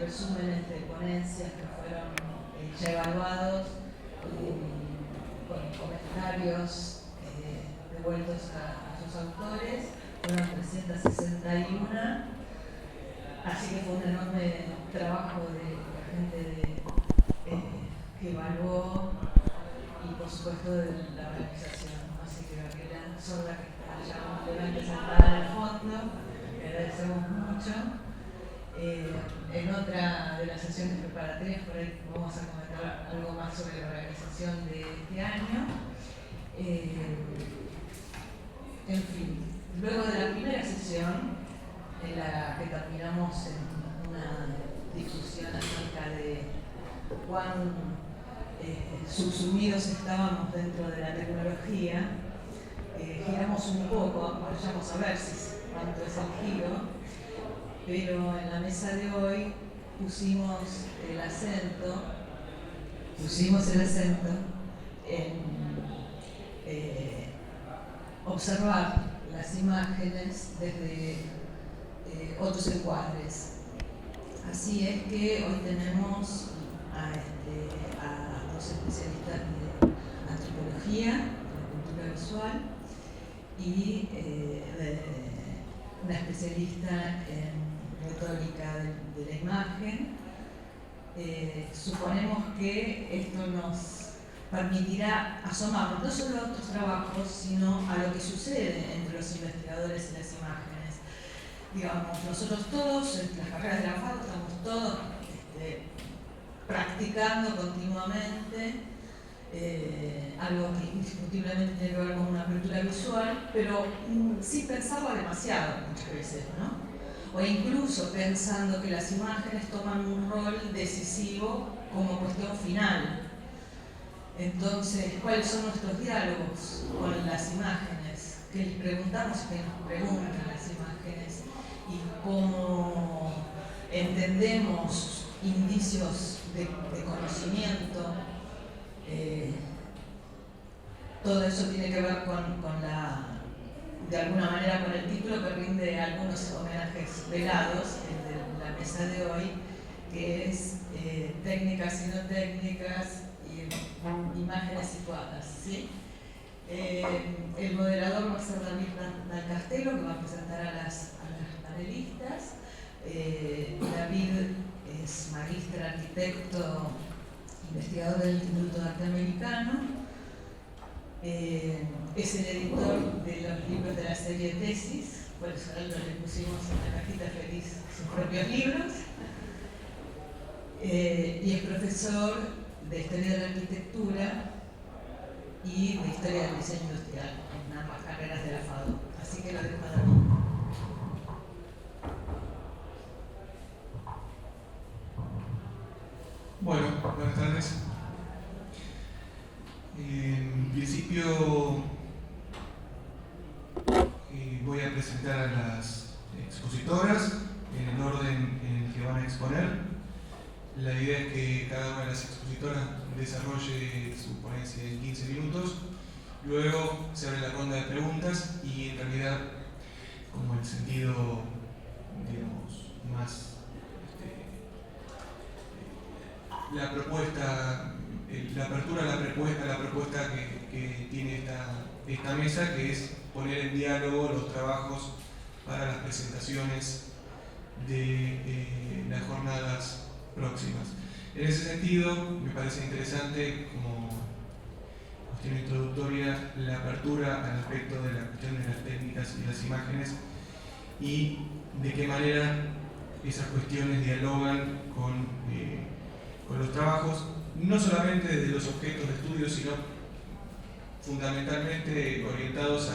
resúmenes de ponencias que fueron ya evaluados, con comentarios devueltos a sus autores. Fueron 361, así que fue un enorme trabajo de la gente que evaluó y por supuesto de la organización. Así que Gabriela Sorda, que está allá amablemente sentada en el fondo, le agradecemos mucho. En otra de las sesiones preparatorias, por ahí vamos a comentar algo más sobre la organización de este año. En fin, luego de la primera sesión, en la que terminamos en una discusión acerca de cuán subsumidos estábamos dentro de la tecnología, giramos un poco, vayamos a ver cuánto es el giro, pero en la mesa de hoy pusimos el acento en observar las imágenes desde otros encuadres. Así es que hoy tenemos a dos especialistas de antropología, de la cultura visual, y una especialista en retórica de la imagen. Suponemos que esto nos permitirá asomarnos no solo a otros trabajos, sino a lo que sucede entre los investigadores y las imágenes. Digamos, nosotros todos, en las carreras de la FAO, estamos todos practicando continuamente algo que indiscutiblemente tiene que ver con una apertura visual, pero sin pensarlo demasiado muchas veces, ¿no? O incluso pensando que las imágenes toman un rol decisivo como cuestión final. Entonces, ¿cuáles son nuestros diálogos con las imágenes? ¿Qué les preguntamos y qué nos preguntan las imágenes? Y cómo entendemos indicios de conocimiento. Todo eso tiene que ver de alguna manera con el título que rinde algunos homenajes velados, el de la mesa de hoy, que es técnicas y no técnicas y imágenes situadas, ¿sí? El moderador va a ser David Dal Castelo, que va a presentar a las panelistas. David es magíster, arquitecto, investigador del Instituto de Arte Americano. Es el editor de los libros de la serie Tesis, por eso le pusimos en la cajita feliz sus propios libros. Y es profesor de Historia de la Arquitectura y de Historia del Diseño Industrial en ambas carreras de la FADO. Así que lo dejo a David. Bueno, buenas tardes. En principio voy a presentar a las expositoras en el orden en el que van a exponer. La idea es que cada una de las expositoras desarrolle su ponencia en 15 minutos. Luego se abre la ronda de preguntas y en realidad, como el sentido, digamos, más la propuesta, la apertura a la propuesta que tiene esta mesa, que es poner en diálogo los trabajos para las presentaciones de las jornadas próximas. En ese sentido, me parece interesante, como cuestión introductoria, la apertura al aspecto de la cuestión de las técnicas y las imágenes y de qué manera esas cuestiones dialogan con los trabajos, no solamente desde los objetos de estudio, sino fundamentalmente orientados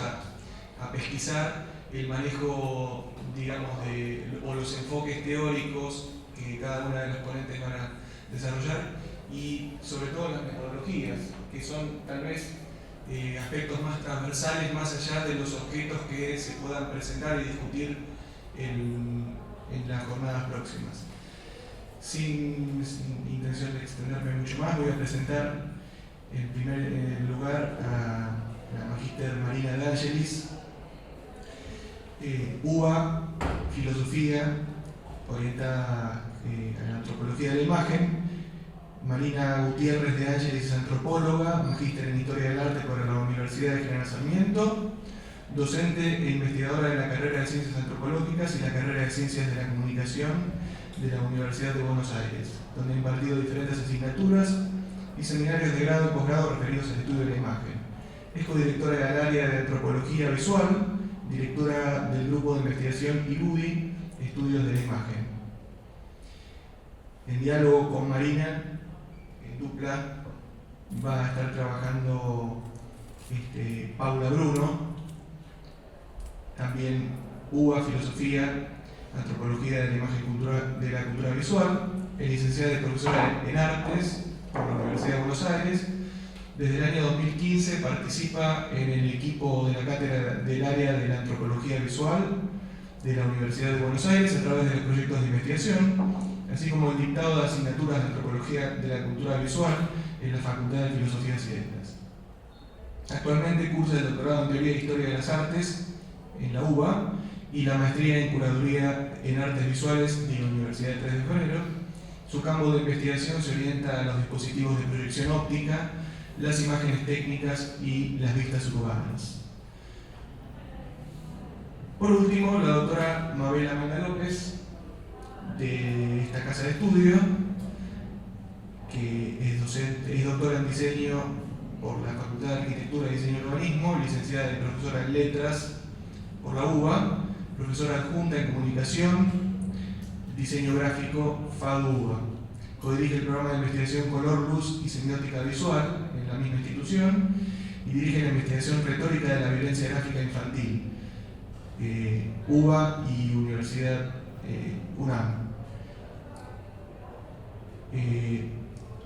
a pesquisar el manejo, digamos, o los enfoques teóricos que cada una de las ponentes van a desarrollar y sobre todo las metodologías, que son tal vez aspectos más transversales, más allá de los objetos que se puedan presentar y discutir en las jornadas próximas. Sin intención de extenderme mucho más, voy a presentar en primer lugar a la magíster Marina De Angelis, UBA, Filosofía, orientada a la antropología de la imagen. Marina Gutiérrez de Ángeles es antropóloga, magíster en Historia del Arte por la Universidad de General Sarmiento, docente e investigadora de la carrera de Ciencias Antropológicas y la carrera de Ciencias de la Comunicación de la Universidad de Buenos Aires, donde ha impartido diferentes asignaturas y seminarios de grado y posgrado referidos al estudio de la imagen. Es codirectora del área de Antropología Visual, directora del grupo de investigación IRUDI, Estudios de la Imagen. En diálogo con Marina, en dupla, va a estar trabajando Paula Bruno, también UBA, Filosofía, Antropología de la Imagen de la Cultura Visual, es licenciada y profesora en Artes por la Universidad de Buenos Aires. Desde el año 2015 participa en el equipo de la cátedra del área de la Antropología Visual de la Universidad de Buenos Aires a través de los proyectos de investigación, así como el dictado de asignaturas de Antropología de la Cultura Visual en la Facultad de Filosofías y Letras. Actualmente cursa el doctorado en Teoría e Historia de las Artes en la UBA y la maestría en Curaduría en Artes Visuales de la Universidad de 3 de Febrero. Su campo de investigación se orienta a los dispositivos de proyección óptica, las imágenes técnicas y las vistas urbanas. Por último, la doctora Mabel Amanda López, de esta casa de estudio, que es doctora en diseño por la Facultad de Arquitectura, Diseño y Urbanismo, licenciada y profesora en Letras por la UBA, profesora adjunta en Comunicación, Diseño Gráfico, FADU-UBA. Codirige el programa de investigación Color, Luz y Semiótica Visual en la misma institución y dirige la investigación retórica de la violencia gráfica infantil, UBA y Universidad UNAM.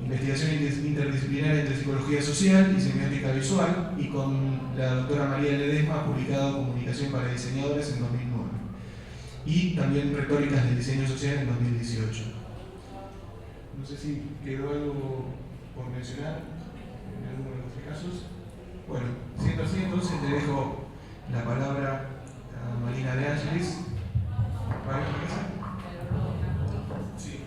Investigación interdisciplinaria entre psicología social y semiótica visual, y con la doctora María Ledesma ha publicado Comunicación para Diseñadores en 2009 y también Retóricas del Diseño Social en 2018. No sé si quedó algo por mencionar en alguno de los casos. Bueno, siendo así, entonces le dejo la palabra a Marina de Ángeles. ¿Para empezar? Sí.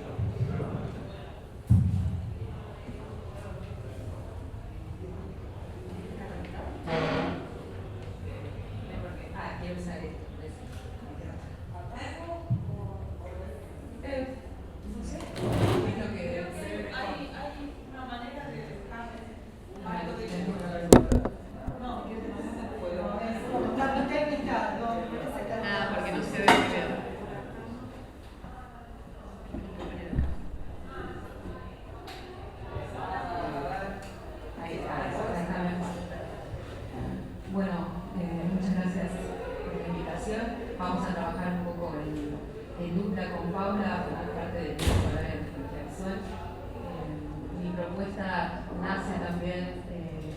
Quiero usar esto. No sé. Es lo que debe ser. Hay una manera de dejar algo de no, que no puedo. La técnica, no. Porque no se ve bien. Ahí está mejor. Bueno, muchas gracias por la invitación. Vamos a trabajar un poco en dupla con Paula, por parte del curso de Antropología Visual. Mi propuesta nace también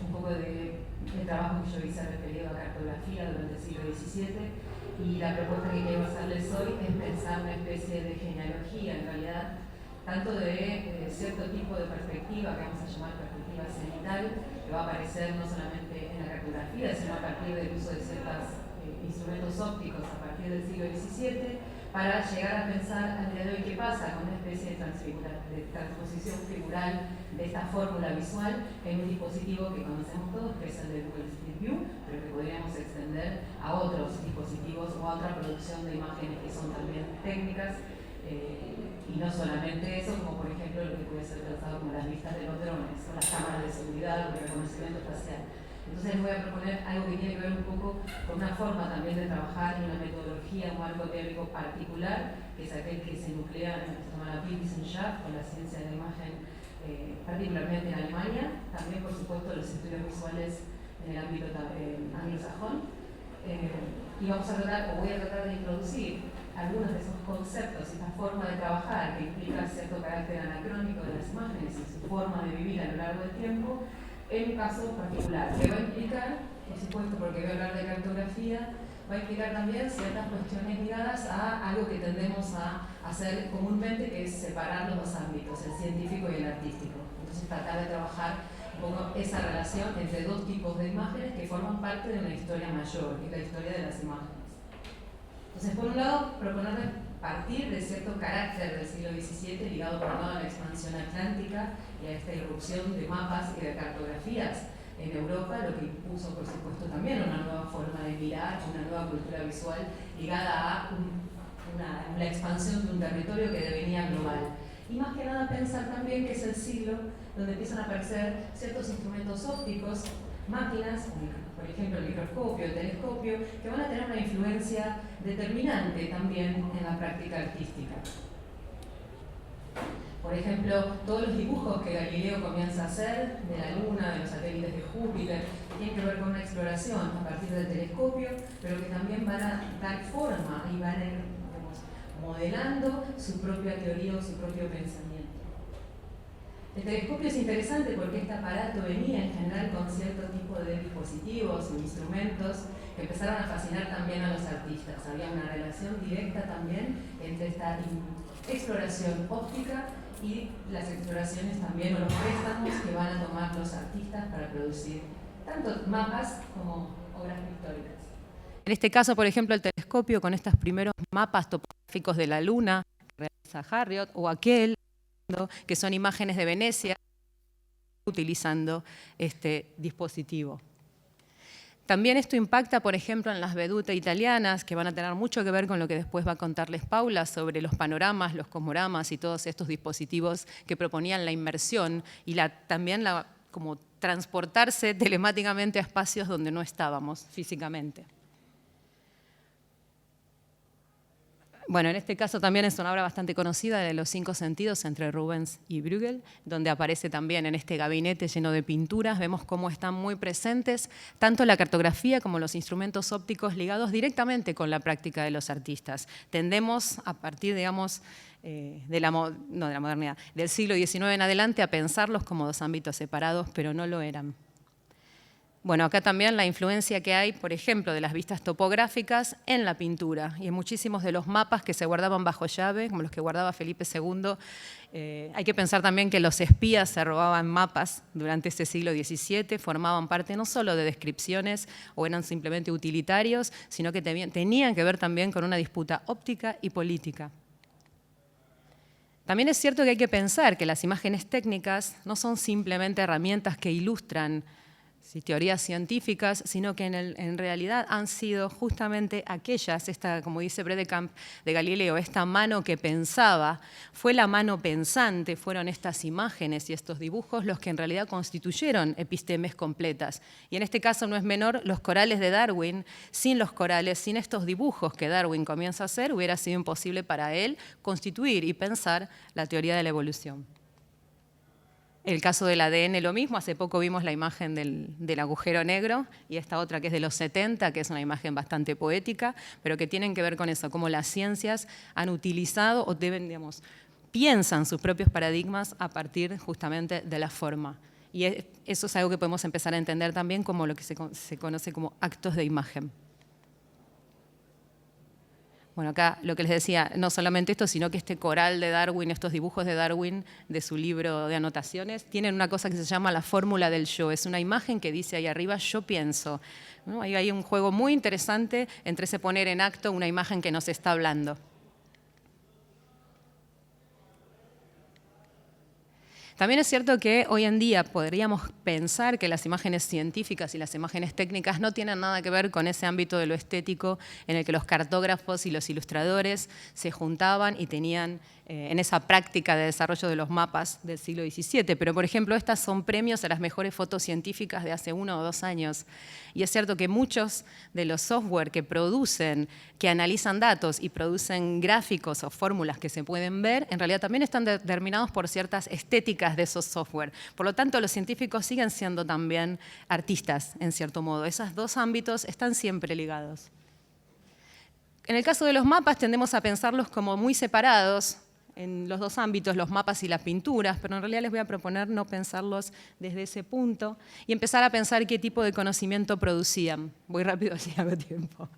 un poco del trabajo que yo hice referido a cartografía durante el siglo XVII, y la propuesta que quiero hacerles hoy es pensar una especie de genealogía, en realidad, tanto de cierto tipo de perspectiva, que vamos a llamar perspectiva cenital, que va a aparecer no solamente en la cartografía, sino a partir del uso de ciertos instrumentos ópticos a partir del siglo XVII, para llegar a pensar al día de hoy qué pasa con una especie de transposición figural de esta fórmula visual en un dispositivo que conocemos todos, que es el de Google Street View, pero que podríamos extender a otros dispositivos o a otra producción de imágenes que son también técnicas, y no solamente eso, como por ejemplo lo que puede ser tratado como las vistas de los drones, o las cámaras de seguridad o el reconocimiento facial. Entonces les voy a proponer algo que tiene que ver un poco con una forma también de trabajar y una metodología, un marco teórico particular, que es aquel que se nuclea en lo que se llama la Wissenschaft, con la ciencia de la imagen, particularmente en Alemania, también por supuesto los estudios visuales en el ámbito anglosajón. Y vamos a tratar, o voy a tratar de introducir algunos de esos conceptos, esta forma de trabajar que implica cierto carácter anacrónico de las imágenes y su forma de vivir a lo largo del tiempo, en un caso particular, que va a implicar, por supuesto, porque voy a hablar de cartografía, va a implicar también ciertas cuestiones ligadas a algo que tendemos a hacer comúnmente, que es separar los dos ámbitos, el científico y el artístico. Entonces tratar de trabajar un poco esa relación entre dos tipos de imágenes que forman parte de una historia mayor, que es la historia de las imágenes. Entonces, por un lado, proponerles partir de cierto carácter del siglo XVII ligado por un lado a la expansión atlántica y a esta irrupción de mapas y de cartografías en Europa, lo que impuso, por supuesto, también una nueva forma de mirar, una nueva cultura visual ligada a la expansión de un territorio que devenía global. Y más que nada pensar también que es el siglo donde empiezan a aparecer ciertos instrumentos ópticos, máquinas, por ejemplo el microscopio, el telescopio, que van a tener una influencia determinante también en la práctica artística. Por ejemplo, todos los dibujos que Galileo comienza a hacer de la Luna, de los satélites de Júpiter, tienen que ver con una exploración a partir del telescopio, pero que también van a dar forma y van a ir modelando su propia teoría o su propio pensamiento. El telescopio es interesante porque este aparato venía en general con cierto tipo de dispositivos o instrumentos que empezaron a fascinar también a los artistas. Había una relación directa también entre esta exploración óptica y las exploraciones también o los préstamos que van a tomar los artistas para producir tanto mapas como obras pictóricas. En este caso, por ejemplo, el telescopio con estos primeros mapas topográficos de la Luna que realiza Harriot, o aquel que son imágenes de Venecia utilizando este dispositivo. También esto impacta, por ejemplo, en las vedute italianas, que van a tener mucho que ver con lo que después va a contarles Paula sobre los panoramas, los cosmoramas y todos estos dispositivos que proponían la inmersión y también como transportarse telemáticamente a espacios donde no estábamos físicamente. Bueno, en este caso también es una obra bastante conocida de los 5 sentidos entre Rubens y Bruegel, donde aparece también en este gabinete lleno de pinturas. Vemos cómo están muy presentes tanto la cartografía como los instrumentos ópticos ligados directamente con la práctica de los artistas. Tendemos a partir, digamos, de la modernidad, del siglo XIX en adelante a pensarlos como dos ámbitos separados, pero no lo eran. Bueno, acá también la influencia que hay, por ejemplo, de las vistas topográficas en la pintura y en muchísimos de los mapas que se guardaban bajo llave, como los que guardaba Felipe II. Hay que pensar también que los espías se robaban mapas durante este siglo XVII, formaban parte no solo de descripciones o eran simplemente utilitarios, sino que tenían que ver también con una disputa óptica y política. También es cierto que hay que pensar que las imágenes técnicas no son simplemente herramientas que ilustran teorías científicas, sino que en realidad han sido justamente aquellas, como dice Bredekamp de Galileo, esta mano que pensaba, fue la mano pensante, fueron estas imágenes y estos dibujos los que en realidad constituyeron epistemes completas. Y en este caso no es menor los corales de Darwin. Sin los corales, sin estos dibujos que Darwin comienza a hacer, hubiera sido imposible para él constituir y pensar la teoría de la evolución. El caso del ADN lo mismo, hace poco vimos la imagen del agujero negro y esta otra que es de los 70, que es una imagen bastante poética, pero que tienen que ver con eso, cómo las ciencias han utilizado o piensan sus propios paradigmas a partir justamente de la forma. Y eso es algo que podemos empezar a entender también como lo que se conoce como actos de imagen. Bueno, acá lo que les decía, no solamente esto, sino que este coral de Darwin, estos dibujos de Darwin de su libro de anotaciones, tienen una cosa que se llama la fórmula del yo. Es una imagen que dice ahí arriba, yo pienso. ¿No? Ahí hay un juego muy interesante entre ese poner en acto una imagen que nos está hablando. También es cierto que hoy en día podríamos pensar que las imágenes científicas y las imágenes técnicas no tienen nada que ver con ese ámbito de lo estético en el que los cartógrafos y los ilustradores se juntaban y tenían en esa práctica de desarrollo de los mapas del siglo XVII. Pero, por ejemplo, estas son premios a las mejores fotos científicas de hace 1 o 2 años. Y es cierto que muchos de los software que producen, que analizan datos y producen gráficos o fórmulas que se pueden ver, en realidad también están determinados por ciertas estéticas de esos software. Por lo tanto, los científicos siguen siendo también artistas, en cierto modo. Esos 2 ámbitos están siempre ligados. En el caso de los mapas, tendemos a pensarlos como muy separados, en los 2 ámbitos, los mapas y las pinturas, pero en realidad les voy a proponer no pensarlos desde ese punto y empezar a pensar qué tipo de conocimiento producían. Voy rápido, así hago tiempo.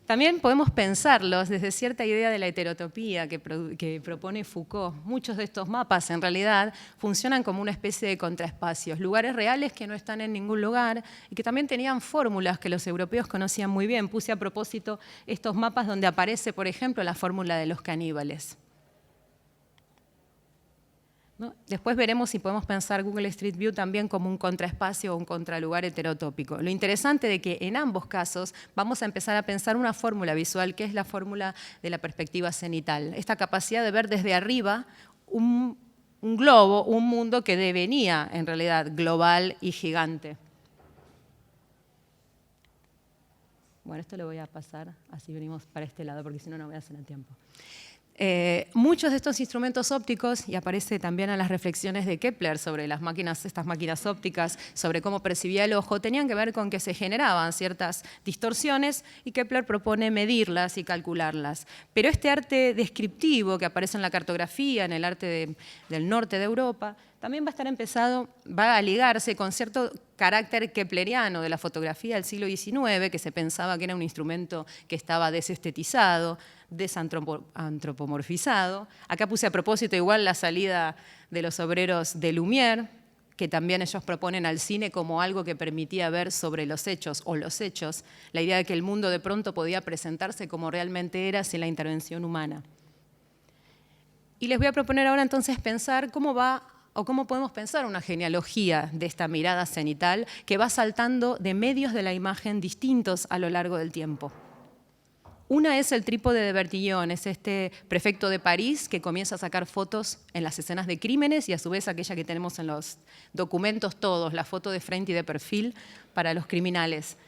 También podemos pensarlos desde cierta idea de la heterotopía que propone Foucault. Muchos de estos mapas, en realidad, funcionan como una especie de contraespacios, lugares reales que no están en ningún lugar y que también tenían fórmulas que los europeos conocían muy bien. Puse a propósito estos mapas donde aparece, por ejemplo, la fórmula de los caníbales. ¿No? Después veremos si podemos pensar Google Street View también como un contraespacio o un contralugar heterotópico. Lo interesante de que en ambos casos vamos a empezar a pensar una fórmula visual, que es la fórmula de la perspectiva cenital. Esta capacidad de ver desde arriba un globo, un mundo que devenía en realidad global y gigante. Bueno, esto lo voy a pasar, así venimos para este lado, porque si no, no voy a hacer el tiempo. Muchos de estos instrumentos ópticos, y aparece también en las reflexiones de Kepler sobre las máquinas, estas máquinas ópticas, sobre cómo percibía el ojo, tenían que ver con que se generaban ciertas distorsiones y Kepler propone medirlas y calcularlas. Pero este arte descriptivo que aparece en la cartografía, en el arte del norte de Europa, también va a ligarse con cierto carácter kepleriano de la fotografía del siglo XIX, que se pensaba que era un instrumento que estaba desestetizado, desantropomorfizado. Acá puse a propósito igual la salida de los obreros de Lumière, que también ellos proponen al cine como algo que permitía ver sobre los hechos o los hechos, la idea de que el mundo de pronto podía presentarse como realmente era sin la intervención humana. Y les voy a proponer ahora entonces pensar cómo podemos pensar una genealogía de esta mirada cenital que va saltando de medios de la imagen distintos a lo largo del tiempo. Una es el trípode de Bertillon, es este prefecto de París que comienza a sacar fotos en las escenas de crímenes y a su vez aquella que tenemos en los documentos todos, la foto de frente y de perfil para los criminales.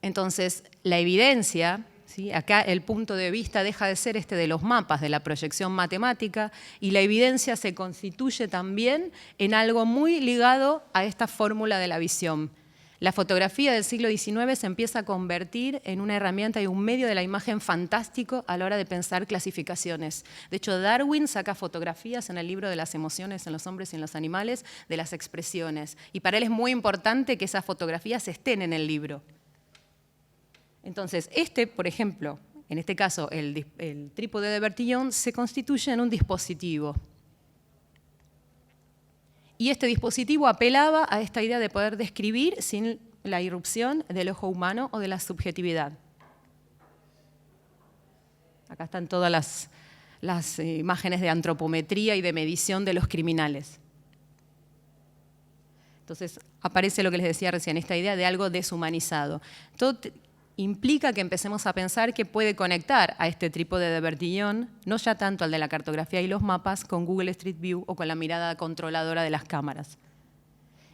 Entonces, la evidencia, ¿sí? Acá el punto de vista deja de ser este de los mapas, de la proyección matemática, y la evidencia se constituye también en algo muy ligado a esta fórmula de la visión. La fotografía del siglo XIX se empieza a convertir en una herramienta y un medio de la imagen fantástico a la hora de pensar clasificaciones. De hecho, Darwin saca fotografías en el libro de las emociones en los hombres y en los animales de las expresiones. Y para él es muy importante que esas fotografías estén en el libro. Entonces, por ejemplo, en este caso, el trípode de Bertillon se constituye en un dispositivo. Y este dispositivo apelaba a esta idea de poder describir sin la irrupción del ojo humano o de la subjetividad. Acá están todas las imágenes de antropometría y de medición de los criminales. Entonces aparece lo que les decía recién, esta idea de algo deshumanizado. Todo implica que empecemos a pensar que puede conectar a este trípode de Bertillon, no ya tanto al de la cartografía y los mapas, con Google Street View o con la mirada controladora de las cámaras.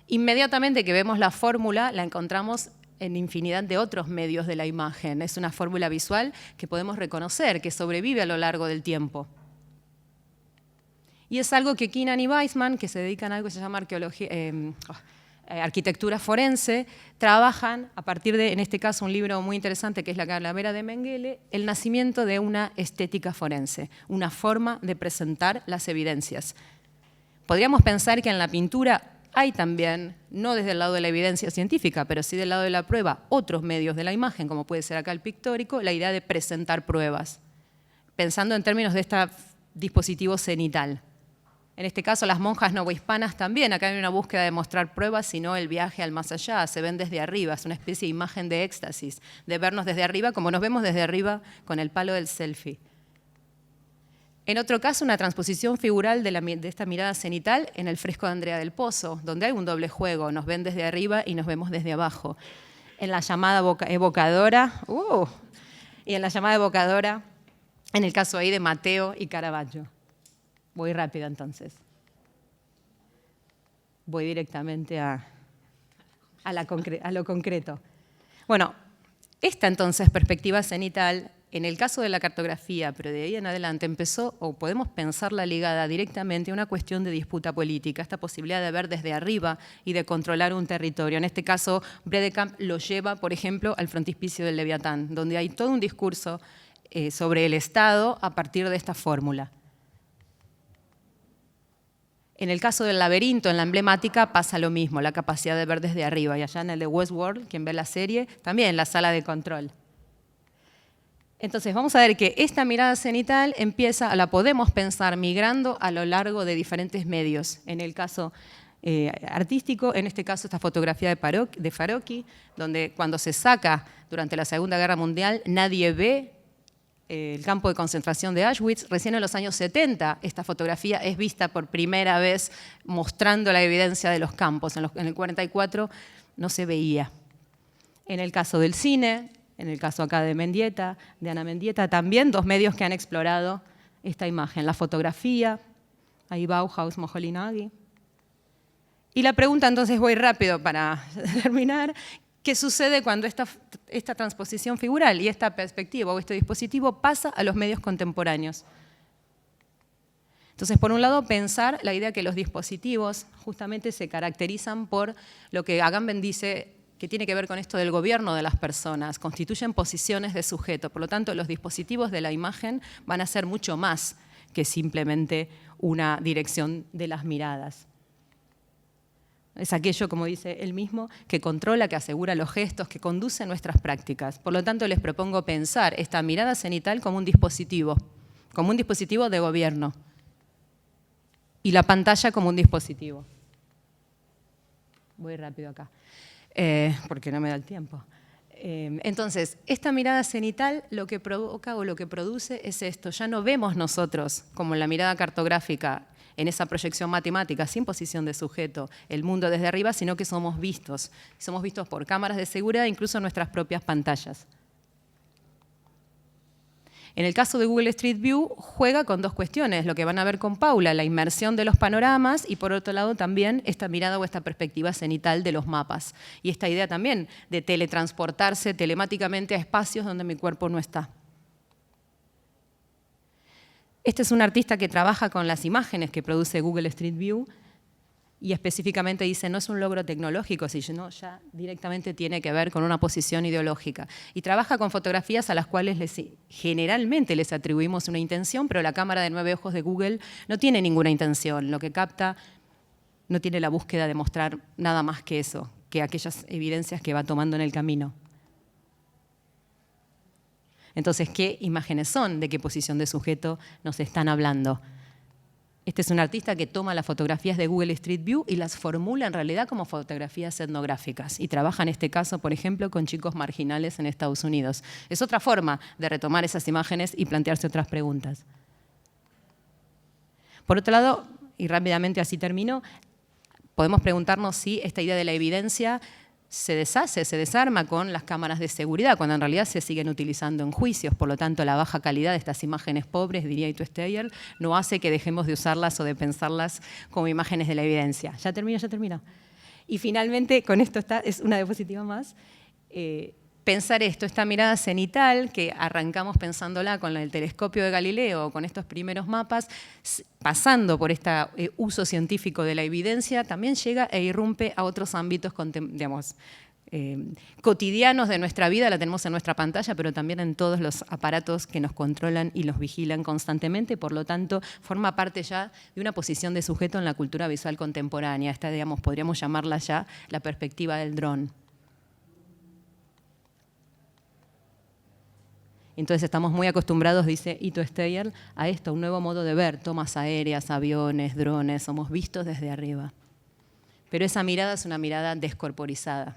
Inmediatamente que vemos la fórmula, la encontramos en infinidad de otros medios de la imagen. Es una fórmula visual que podemos reconocer, que sobrevive a lo largo del tiempo. Y es algo que Keenan y Weissman, que se dedican a algo que se llama arquitectura forense, trabajan a partir de, en este caso, un libro muy interesante que es La calavera de Mengele, el nacimiento de una estética forense, una forma de presentar las evidencias. Podríamos pensar que en la pintura hay también, no desde el lado de la evidencia científica, pero sí del lado de la prueba, otros medios de la imagen, como puede ser acá el pictórico, la idea de presentar pruebas, pensando en términos de este dispositivo cenital. En este caso, las monjas novohispanas también. Acá hay una búsqueda de mostrar pruebas, sino el viaje al más allá. Se ven desde arriba, es una especie de imagen de éxtasis, de vernos desde arriba como nos vemos desde arriba con el palo del selfie. En otro caso, una transposición figural de esta mirada cenital en el fresco de Andrea del Pozo, donde hay un doble juego, nos ven desde arriba y nos vemos desde abajo. En la llamada evocadora, en el caso ahí de Mateo y Caravaggio. Voy rápido entonces. Voy directamente a lo concreto. Bueno, esta entonces perspectiva cenital, en el caso de la cartografía, pero de ahí en adelante empezó, o podemos pensarla ligada directamente a una cuestión de disputa política, esta posibilidad de ver desde arriba y de controlar un territorio. En este caso, Bredekamp lo lleva, por ejemplo, al frontispicio del Leviatán, donde hay todo un discurso sobre el Estado a partir de esta fórmula. En el caso del laberinto, en la emblemática, pasa lo mismo, la capacidad de ver desde arriba. Y allá en el de Westworld, quien ve la serie, también la sala de control. Entonces, vamos a ver que esta mirada cenital la podemos pensar migrando a lo largo de diferentes medios. En el caso artístico, en este caso esta fotografía de Farocki, donde cuando se saca durante la Segunda Guerra Mundial, nadie ve el campo de concentración de Auschwitz. Recién en los años 70 esta fotografía es vista por primera vez mostrando la evidencia de los campos. En el 44 no se veía. En el caso del cine, en el caso acá de Ana Mendieta, también dos medios que han explorado esta imagen. La fotografía, ahí Bauhaus, Moholy-Nagy. Y la pregunta, entonces voy rápido para terminar, ¿qué sucede cuando esta transposición figural y esta perspectiva o este dispositivo pasa a los medios contemporáneos? Entonces, por un lado, pensar la idea que los dispositivos justamente se caracterizan por lo que Agamben dice que tiene que ver con esto del gobierno de las personas, constituyen posiciones de sujeto. Por lo tanto, los dispositivos de la imagen van a ser mucho más que simplemente una dirección de las miradas. Es aquello, como dice él mismo, que controla, que asegura los gestos, que conduce nuestras prácticas. Por lo tanto, les propongo pensar esta mirada cenital como un dispositivo de gobierno, y la pantalla como un dispositivo. Voy rápido acá, porque no me da el tiempo. Entonces, esta mirada cenital lo que provoca o lo que produce es esto. Ya no vemos nosotros, como en la mirada cartográfica, en esa proyección matemática, sin posición de sujeto, el mundo desde arriba, sino que somos vistos. Somos vistos por cámaras de seguridad, incluso en nuestras propias pantallas. En el caso de Google Street View, juega con dos cuestiones, lo que van a ver con Paula, la inmersión de los panoramas, y por otro lado también esta mirada o esta perspectiva cenital de los mapas. Y esta idea también de teletransportarse telemáticamente a espacios donde mi cuerpo no está. Este es un artista que trabaja con las imágenes que produce Google Street View y específicamente dice, no es un logro tecnológico, sino ya directamente tiene que ver con una posición ideológica. Y trabaja con fotografías a las cuales generalmente les atribuimos una intención, pero la cámara de 9 ojos de Google no tiene ninguna intención. Lo que capta no tiene la búsqueda de mostrar nada más que eso, que aquellas evidencias que va tomando en el camino. Entonces, ¿qué imágenes son? ¿De qué posición de sujeto nos están hablando? Este es un artista que toma las fotografías de Google Street View y las formula en realidad como fotografías etnográficas. Y trabaja en este caso, por ejemplo, con chicos marginales en Estados Unidos. Es otra forma de retomar esas imágenes y plantearse otras preguntas. Por otro lado, y rápidamente así termino, podemos preguntarnos si esta idea de la evidencia se desarma con las cámaras de seguridad, cuando en realidad se siguen utilizando en juicios. Por lo tanto, la baja calidad de estas imágenes pobres, diría Ito Steyer, no hace que dejemos de usarlas o de pensarlas como imágenes de la evidencia. Ya termino. Y finalmente, con esto es una diapositiva más, pensar esta mirada cenital, que arrancamos pensándola con el telescopio de Galileo, con estos primeros mapas, pasando por este uso científico de la evidencia, también llega e irrumpe a otros ámbitos, digamos, cotidianos de nuestra vida. La tenemos en nuestra pantalla, pero también en todos los aparatos que nos controlan y los vigilan constantemente. Por lo tanto, forma parte ya de una posición de sujeto en la cultura visual contemporánea. Esta, digamos, podríamos llamarla ya la perspectiva del dron. Entonces estamos muy acostumbrados, dice Ito Steyer, a esto, un nuevo modo de ver, tomas aéreas, aviones, drones, somos vistos desde arriba. Pero esa mirada es una mirada descorporizada.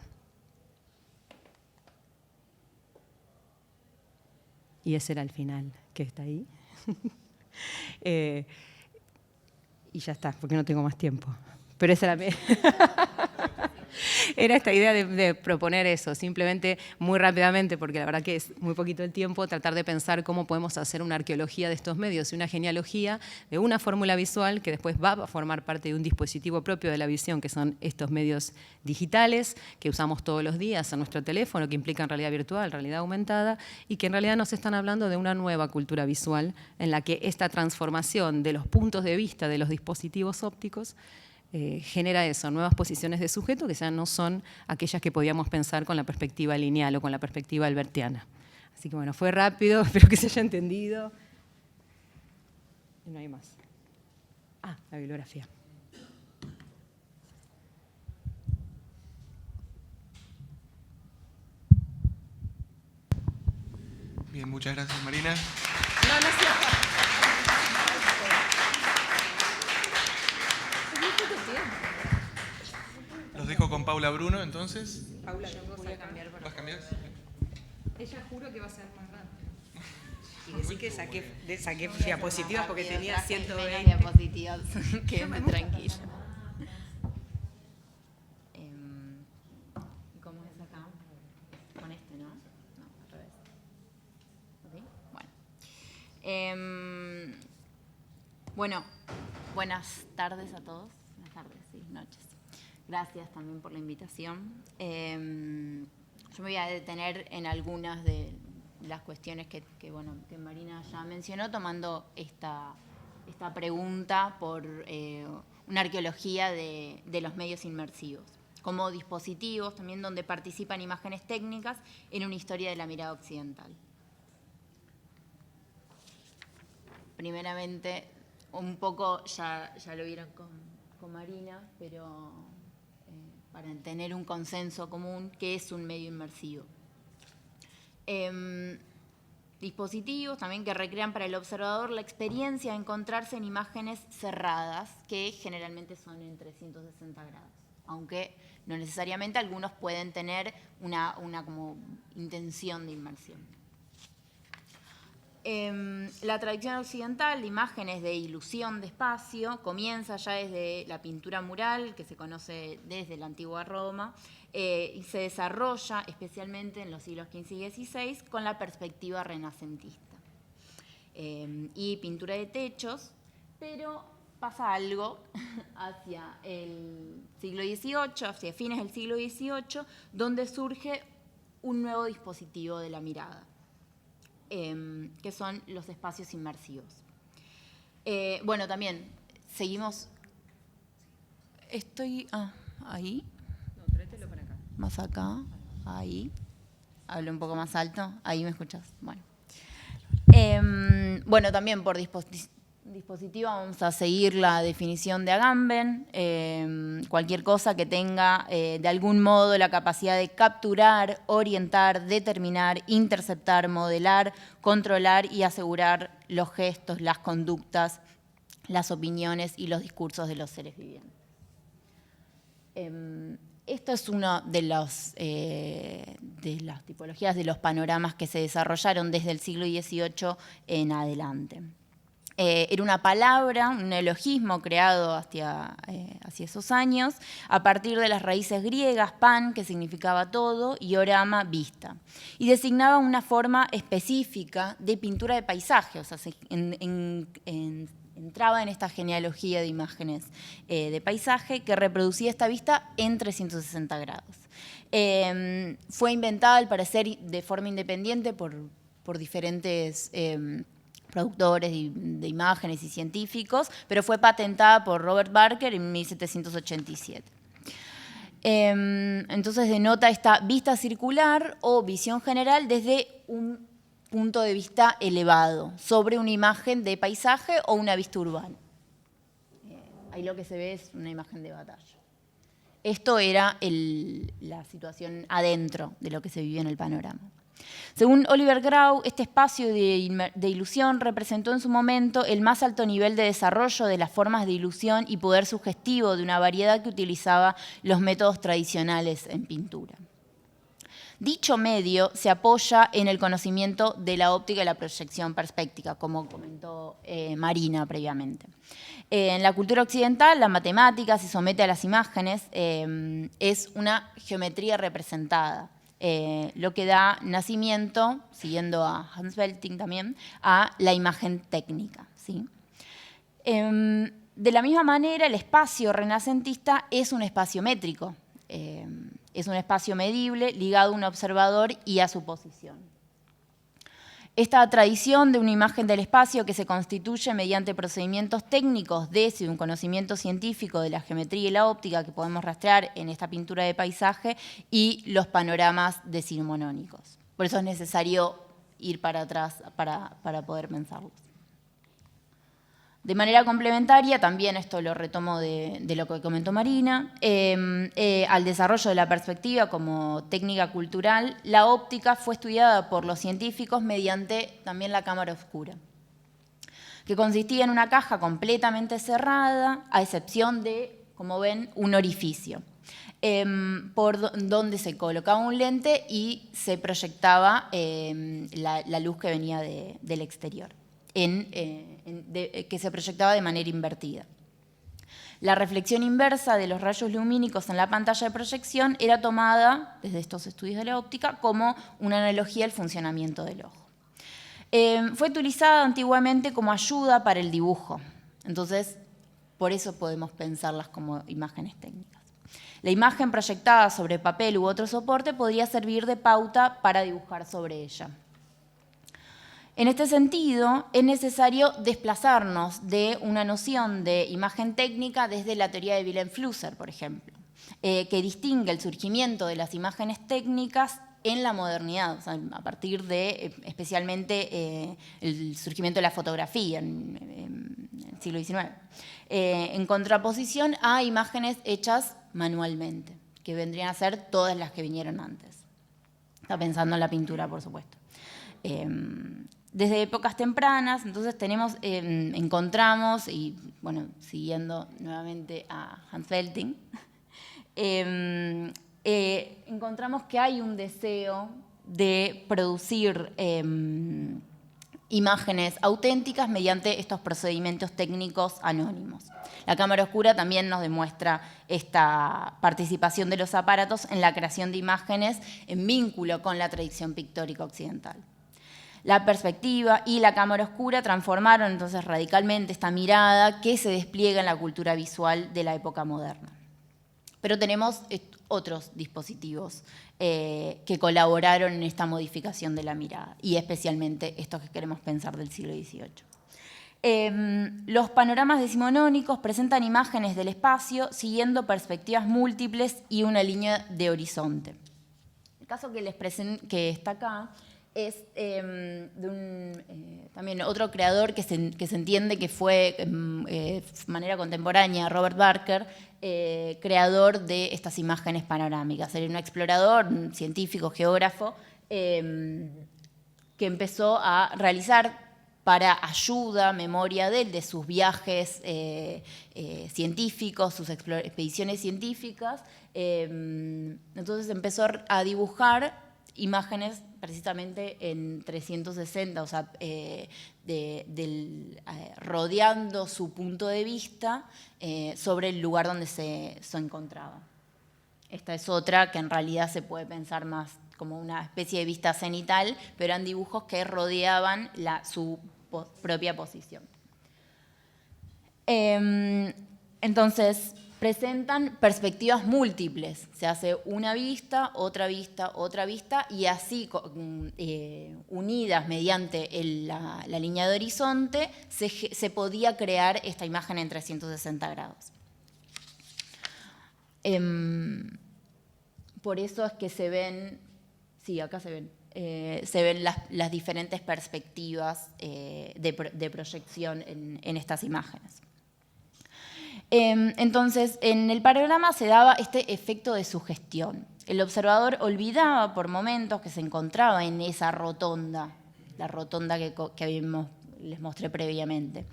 Y ese era el final, que está ahí. Y ya está, porque no tengo más tiempo. Pero esa era era esta idea de proponer eso, simplemente muy rápidamente, porque la verdad que es muy poquito el tiempo, tratar de pensar cómo podemos hacer una arqueología de estos medios y una genealogía de una fórmula visual que después va a formar parte de un dispositivo propio de la visión, que son estos medios digitales que usamos todos los días en nuestro teléfono, que implican realidad virtual, realidad aumentada, y que en realidad nos están hablando de una nueva cultura visual en la que esta transformación de los puntos de vista de los dispositivos ópticos genera eso, nuevas posiciones de sujeto que ya no son aquellas que podíamos pensar con la perspectiva lineal o con la perspectiva albertiana. Así que bueno, fue rápido, espero que se haya entendido. Y no hay más. La bibliografía. muchas gracias, Marina. Los dejo con Paula Bruno, entonces. Paula, yo voy a cambiar. ¿Vas a cambiar? Ella juro que va a ser más rápido. Y decir que saqué diapositivas porque tenía 120 diapositivas. Quédense tranquila. ¿Cómo es acá? Con este, ¿no? No, al revés. ¿Ok? Bueno. Bueno, buenas tardes a todos. Buenas tardes, sí, noches. Gracias también por la invitación. Yo me voy a detener en algunas de las cuestiones que Marina ya mencionó, tomando esta pregunta por una arqueología de los medios inmersivos, como dispositivos también donde participan imágenes técnicas en una historia de la mirada occidental. Primeramente, un poco ya lo vieron con Marina, pero para tener un consenso común, ¿qué es un medio inmersivo? Dispositivos también que recrean para el observador la experiencia de encontrarse en imágenes cerradas, que generalmente son en 360 grados, aunque no necesariamente algunos pueden tener una como intención de inmersión. La tradición occidental de imágenes de ilusión de espacio comienza ya desde la pintura mural, que se conoce desde la antigua Roma, y se desarrolla especialmente en los siglos XV y XVI con la perspectiva renacentista. Y pintura de techos, pero pasa algo hacia el siglo XVIII, hacia fines del siglo XVIII, donde surge un nuevo dispositivo de la mirada, que son los espacios inmersivos. Bueno, también seguimos. Ahí. No, tráetelo para acá. Más acá, ahí. Hablo un poco más alto. Ahí me escuchas. Bueno. Bueno, también por dispositivo vamos a seguir la definición de Agamben. Cualquier cosa que tenga de algún modo la capacidad de capturar, orientar, determinar, interceptar, modelar, controlar y asegurar los gestos, las conductas, las opiniones y los discursos de los seres vivientes. Esto es una de las tipologías de los panoramas que se desarrollaron desde el siglo XVIII en adelante. Era una palabra, un neologismo creado hacia esos años, a partir de las raíces griegas, pan, que significaba todo, y orama, vista. Y designaba una forma específica de pintura de paisaje, o sea, entraba en esta genealogía de imágenes de paisaje que reproducía esta vista en 360 grados. Fue inventada, al parecer, de forma independiente por diferentes productores de imágenes y científicos, pero fue patentada por Robert Barker en 1787. Entonces denota esta vista circular o visión general desde un punto de vista elevado sobre una imagen de paisaje o una vista urbana. Ahí lo que se ve es una imagen de batalla. Esto era la situación adentro de lo que se vivía en el panorama. Según Oliver Grau, este espacio de ilusión representó en su momento el más alto nivel de desarrollo de las formas de ilusión y poder sugestivo de una variedad que utilizaba los métodos tradicionales en pintura. Dicho medio se apoya en el conocimiento de la óptica y la proyección perspectiva, como comentó Marina previamente. En la cultura occidental, la matemática se somete a las imágenes, es una geometría representada. Lo que da nacimiento, siguiendo a Hans Belting también, a la imagen técnica, ¿sí? De la misma manera, el espacio renacentista es un espacio métrico, es un espacio medible ligado a un observador y a su posición. Esta tradición de una imagen del espacio que se constituye mediante procedimientos técnicos desde un conocimiento científico de la geometría y la óptica que podemos rastrear en esta pintura de paisaje y los panoramas decimonónicos. Por eso es necesario ir para atrás para poder pensarlos. De manera complementaria, también esto lo retomo de lo que comentó Marina, al desarrollo de la perspectiva como técnica cultural, la óptica fue estudiada por los científicos mediante también la cámara oscura, que consistía en una caja completamente cerrada, a excepción de, como ven, un orificio, por donde se colocaba un lente y se proyectaba la luz que venía del exterior, que se proyectaba de manera invertida. La reflexión inversa de los rayos lumínicos en la pantalla de proyección era tomada, desde estos estudios de la óptica, como una analogía al funcionamiento del ojo. Fue utilizada antiguamente como ayuda para el dibujo, entonces por eso podemos pensarlas como imágenes técnicas. La imagen proyectada sobre papel u otro soporte podría servir de pauta para dibujar sobre ella. En este sentido, es necesario desplazarnos de una noción de imagen técnica desde la teoría de Wilhelm Flusser, por ejemplo, que distingue el surgimiento de las imágenes técnicas en la modernidad, o sea, a partir de especialmente el surgimiento de la fotografía en el siglo XIX, en contraposición a imágenes hechas manualmente, que vendrían a ser todas las que vinieron antes. Está pensando en la pintura, por supuesto. Desde épocas tempranas, entonces encontramos, y bueno, siguiendo nuevamente a Hans Felting, encontramos que hay un deseo de producir imágenes auténticas mediante estos procedimientos técnicos anónimos. La cámara oscura también nos demuestra esta participación de los aparatos en la creación de imágenes en vínculo con la tradición pictórica occidental. La perspectiva y la cámara oscura transformaron entonces radicalmente esta mirada que se despliega en la cultura visual de la época moderna. Pero tenemos otros dispositivos que colaboraron en esta modificación de la mirada, y especialmente estos que queremos pensar del siglo XVIII. Los panoramas decimonónicos presentan imágenes del espacio siguiendo perspectivas múltiples y una línea de horizonte. El caso que está acá es de también otro creador que se entiende que fue de manera contemporánea, Robert Barker, creador de estas imágenes panorámicas. Era un explorador, un científico, geógrafo, que empezó a realizar para ayuda, memoria de sus viajes científicos, sus expediciones científicas. Entonces empezó a dibujar imágenes precisamente en 360, o sea, rodeando su punto de vista sobre el lugar donde se encontraba. Esta es otra que en realidad se puede pensar más como una especie de vista cenital, pero eran dibujos que rodeaban su propia posición. Entonces, presentan perspectivas múltiples. Se hace una vista, otra vista, y así, unidas mediante la línea de horizonte, se podía crear esta imagen en 360 grados. Por eso es que se ven, sí, acá se ven las diferentes perspectivas de proyección en estas imágenes. Entonces, en el panorama se daba este efecto de sugestión. El observador olvidaba por momentos que se encontraba en esa rotonda, la rotonda que les mostré previamente.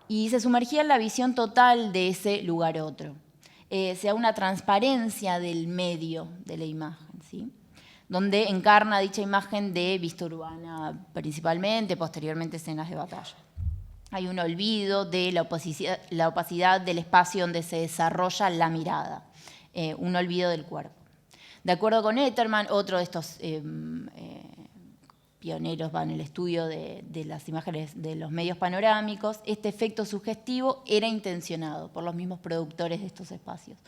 Y se sumergía en la visión total de ese lugar otro. Se da una transparencia del medio de la imagen, ¿sí? Donde encarna dicha imagen de vista urbana principalmente, posteriormente escenas de batalla. Hay un olvido de la opacidad del espacio donde se desarrolla la mirada, un olvido del cuerpo. De acuerdo con Etterman, otro de estos pioneros en el estudio de las imágenes de los medios panorámicos, este efecto sugestivo era intencionado por los mismos productores de estos espacios.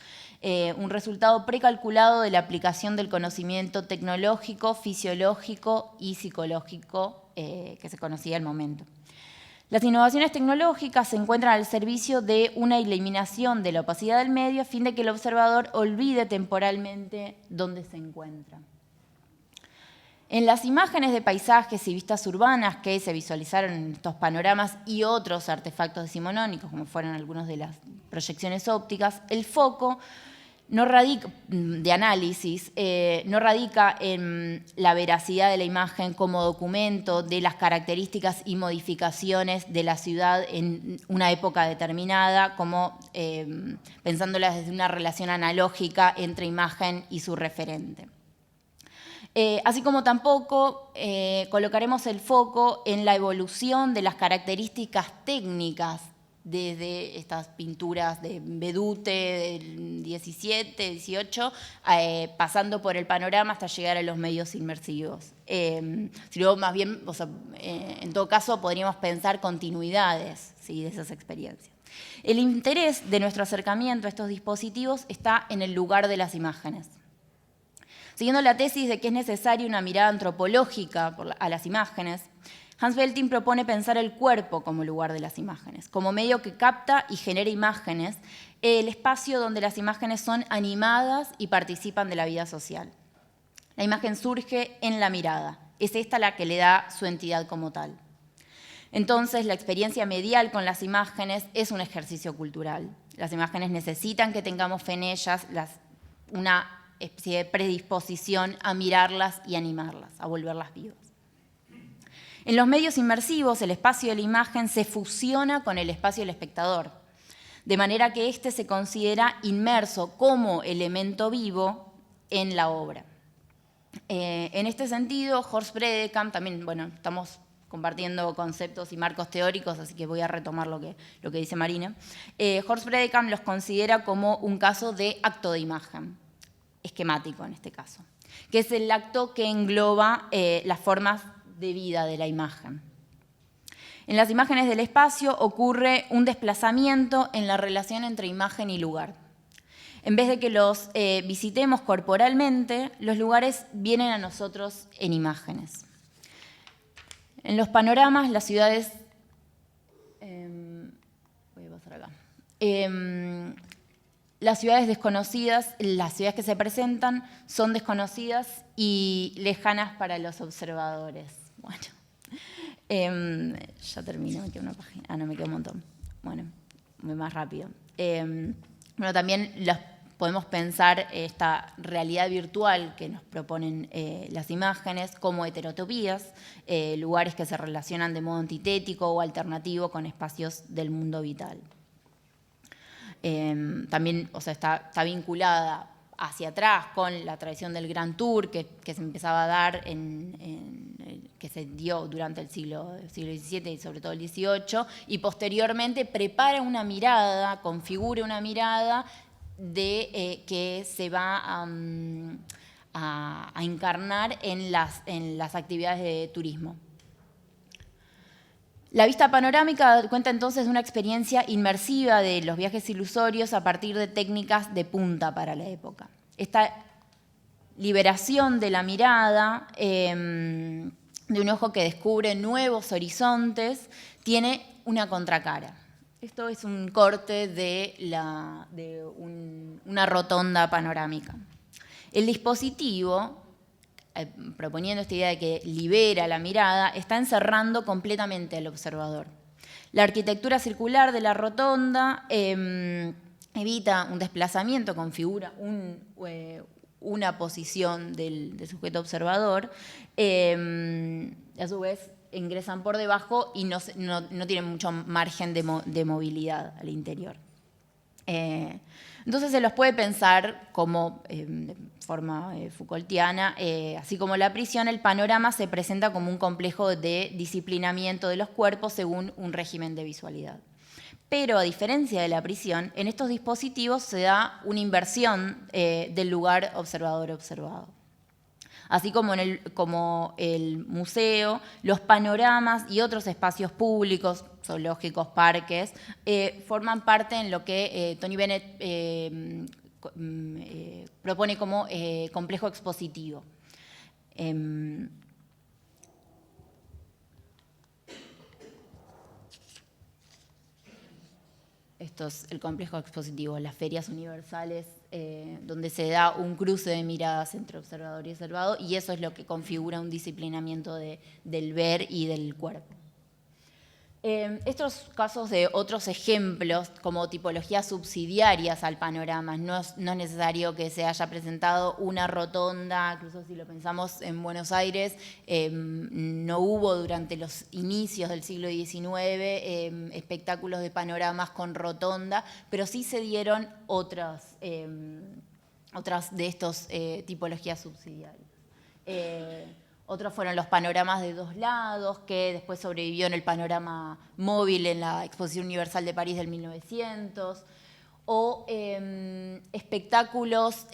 Un resultado precalculado de la aplicación del conocimiento tecnológico, fisiológico y psicológico que se conocía al momento. Las innovaciones tecnológicas se encuentran al servicio de una eliminación de la opacidad del medio a fin de que el observador olvide temporalmente dónde se encuentra. En las imágenes de paisajes y vistas urbanas que se visualizaron en estos panoramas y otros artefactos decimonónicos, como fueron algunas de las proyecciones ópticas, el foco no radica, de análisis no radica en la veracidad de la imagen como documento de las características y modificaciones de la ciudad en una época determinada, como pensándolas desde una relación analógica entre imagen y su referente. Así como tampoco colocaremos el foco en la evolución de las características técnicas desde estas pinturas de Vedute del 17, 18, pasando por el panorama hasta llegar a los medios inmersivos. Sino más bien, o sea, en todo caso, podríamos pensar continuidades, ¿sí?, de esas experiencias. El interés de nuestro acercamiento a estos dispositivos está en el lugar de las imágenes. Siguiendo la tesis de que es necesaria una mirada antropológica a las imágenes, Hans Belting propone pensar el cuerpo como lugar de las imágenes, como medio que capta y genera imágenes, el espacio donde las imágenes son animadas y participan de la vida social. La imagen surge en la mirada, es esta la que le da su entidad como tal. Entonces, la experiencia medial con las imágenes es un ejercicio cultural. Las imágenes necesitan que tengamos fe en ellas, una especie de predisposición a mirarlas y animarlas, a volverlas vivas. En los medios inmersivos, el espacio de la imagen se fusiona con el espacio del espectador, de manera que éste se considera inmerso como elemento vivo en la obra. En este sentido, Horst Bredekamp, también, bueno, estamos compartiendo conceptos y marcos teóricos, así que voy a retomar lo que dice Marina. Horst Bredekamp los considera como un caso de acto de imagen, esquemático en este caso, que es el acto que engloba las formas de vida de la imagen. En las imágenes del espacio ocurre un desplazamiento en la relación entre imagen y lugar. En vez de que los visitemos corporalmente, los lugares vienen a nosotros en imágenes. En los panoramas, las ciudades... voy a pasar acá. Las ciudades desconocidas, las ciudades que se presentan, son desconocidas y lejanas para los observadores. Bueno, ya termino, me queda una página. Ah, no, me queda un montón. Bueno, voy más rápido. Bueno, también podemos pensar esta realidad virtual que nos proponen las imágenes como heterotopías, lugares que se relacionan de modo antitético o alternativo con espacios del mundo vital. También, o sea, está vinculada hacia atrás con la tradición del Grand Tour que se empezaba a dar, que se dio durante el siglo XVII y sobre todo el XVIII, y posteriormente prepara una mirada, configura una mirada que se va a encarnar en las actividades de turismo. La vista panorámica cuenta entonces de una experiencia inmersiva de los viajes ilusorios a partir de técnicas de punta para la época. Esta liberación de la mirada, de un ojo que descubre nuevos horizontes, tiene una contracara. Esto es un corte de una rotonda panorámica. El dispositivo, proponiendo esta idea de que libera la mirada, está encerrando completamente al observador. La arquitectura circular de la rotonda evita un desplazamiento, configura una posición del sujeto observador, a su vez ingresan por debajo y no tienen mucho margen de movilidad al interior. Entonces se los puede pensar como, de forma Foucaultiana, así como la prisión, el panorama se presenta como un complejo de disciplinamiento de los cuerpos según un régimen de visualidad. Pero a diferencia de la prisión, en estos dispositivos se da una inversión del lugar observador-observado. Así como el museo, los panoramas y otros espacios públicos, zoológicos, parques, forman parte en lo que Tony Bennett propone como complejo expositivo. esto es el complejo expositivo, las ferias universales, donde se da un cruce de miradas entre observador y observado, y eso es lo que configura un disciplinamiento del ver y del cuerpo. Estos casos de otros ejemplos como tipologías subsidiarias al panorama, no es necesario que se haya presentado una rotonda, incluso si lo pensamos en Buenos Aires, no hubo durante los inicios del siglo XIX espectáculos de panoramas con rotonda, pero sí se dieron otras de estas tipologías subsidiarias. Otros fueron los panoramas de dos lados, que después sobrevivió en el panorama móvil en la Exposición Universal de París del 1900, o espectáculos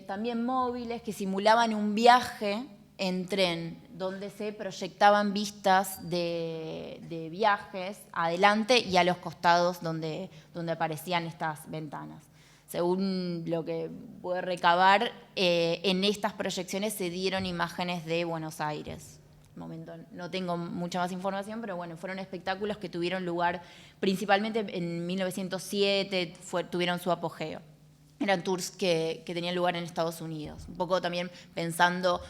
también móviles que simulaban un viaje en tren, donde se proyectaban vistas de viajes adelante y a los costados donde aparecían estas ventanas. Según lo que pude recabar, en estas proyecciones se dieron imágenes de Buenos Aires. De momento no tengo mucha más información, pero bueno, fueron espectáculos que tuvieron lugar principalmente en 1907, tuvieron su apogeo. Eran tours que tenían lugar en Estados Unidos. Un poco también pensando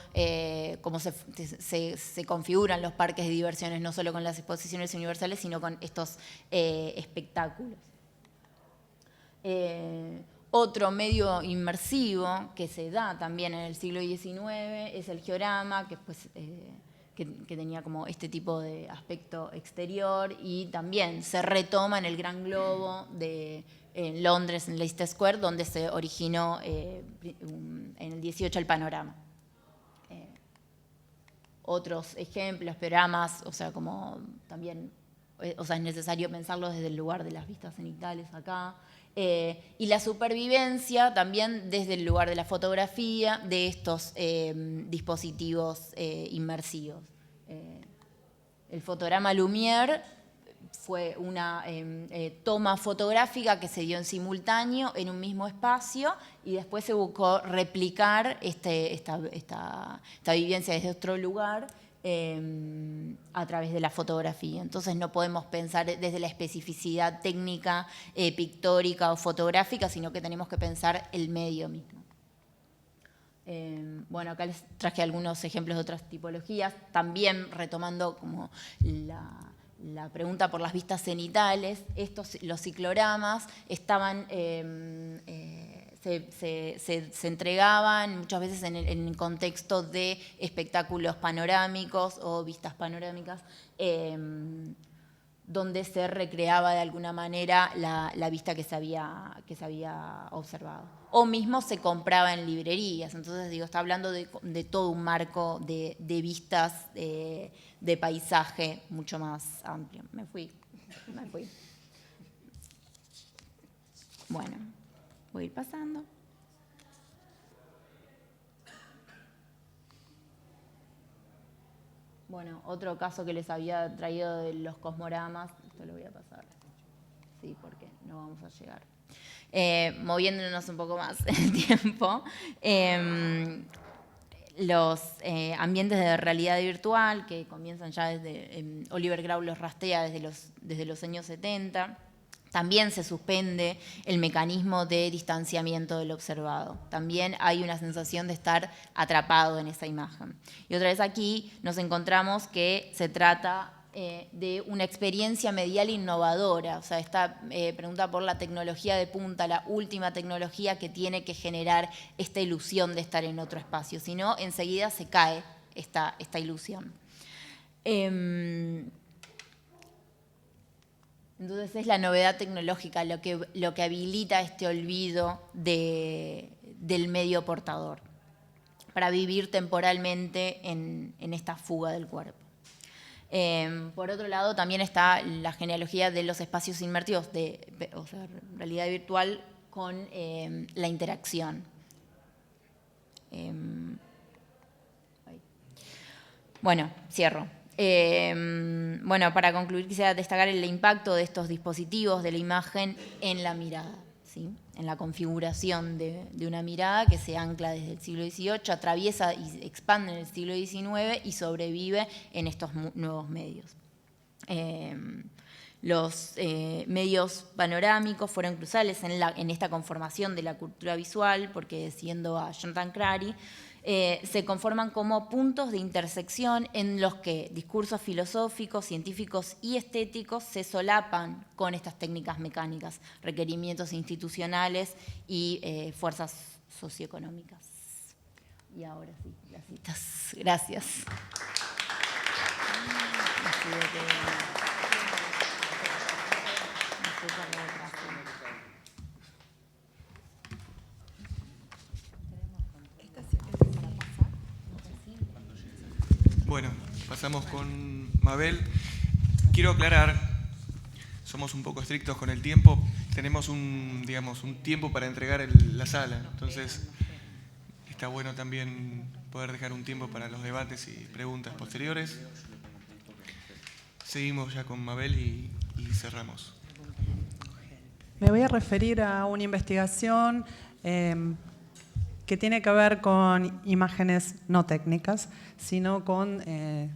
cómo se configuran los parques de diversiones, no solo con las exposiciones universales, sino con estos espectáculos. Otro medio inmersivo que se da también en el siglo XIX es el georama, que, pues, que tenía como este tipo de aspecto exterior, y también se retoma en el Gran Globo en Londres, en Leicester Square, donde se originó en el 18 el panorama. Otros ejemplos, panoramas, o sea, como también, o sea, es necesario pensarlo desde el lugar de las vistas cenitales acá. Y la supervivencia también desde el lugar de la fotografía de estos dispositivos inmersivos. El fotograma Lumière fue una toma fotográfica que se dio en simultáneo en un mismo espacio, y después se buscó replicar esta vivencia desde otro lugar a través de la fotografía. Entonces no podemos pensar desde la especificidad técnica, pictórica o fotográfica, sino que tenemos que pensar el medio mismo. Bueno, acá les traje algunos ejemplos de otras tipologías, también retomando como la pregunta por las vistas cenitales. Los cicloramas estaban... Se entregaban muchas veces en el contexto de espectáculos panorámicos o vistas panorámicas, donde se recreaba de alguna manera la vista que se había observado. O mismo se compraba en librerías. Entonces, digo, está hablando de todo un marco de vistas de paisaje mucho más amplio. Me fui. Bueno. Voy a ir pasando. Bueno, otro caso que les había traído de los cosmoramas, esto lo voy a pasar, sí, porque no vamos a llegar. Moviéndonos un poco más en el tiempo, los ambientes de realidad virtual que comienzan ya desde, Oliver Grau los rastrea desde los años 70. También se suspende el mecanismo de distanciamiento del observado. También hay una sensación de estar atrapado en esa imagen. Y otra vez aquí nos encontramos que se trata de una experiencia medial innovadora. O sea, esta pregunta por la tecnología de punta, la última tecnología que tiene que generar esta ilusión de estar en otro espacio. Si no, enseguida se cae esta ilusión. Entonces es la novedad tecnológica lo que habilita este olvido del medio portador para vivir temporalmente en esta fuga del cuerpo. Por otro lado, también está la genealogía de los espacios inmersivos, o sea, realidad virtual con la interacción. Bueno, cierro. Bueno, para concluir quisiera destacar el impacto de estos dispositivos de la imagen en la mirada, ¿sí? En la configuración de una mirada que se ancla desde el siglo XVIII, atraviesa y expande en el siglo XIX y sobrevive en estos nuevos medios. Los medios panorámicos fueron cruciales en esta conformación de la cultura visual, porque siguiendo a Jonathan Crary, se conforman como puntos de intersección en los que discursos filosóficos, científicos y estéticos se solapan con estas técnicas mecánicas, requerimientos institucionales y fuerzas socioeconómicas. Y ahora sí, las citas. Gracias. Bueno, pasamos con Mabel. Quiero aclarar, somos un poco estrictos con el tiempo. Tenemos un tiempo para entregar la sala. Entonces, está bueno también poder dejar un tiempo para los debates y preguntas posteriores. Seguimos ya con Mabel y cerramos. Me voy a referir a una investigación que tiene que ver con imágenes no técnicas, sino con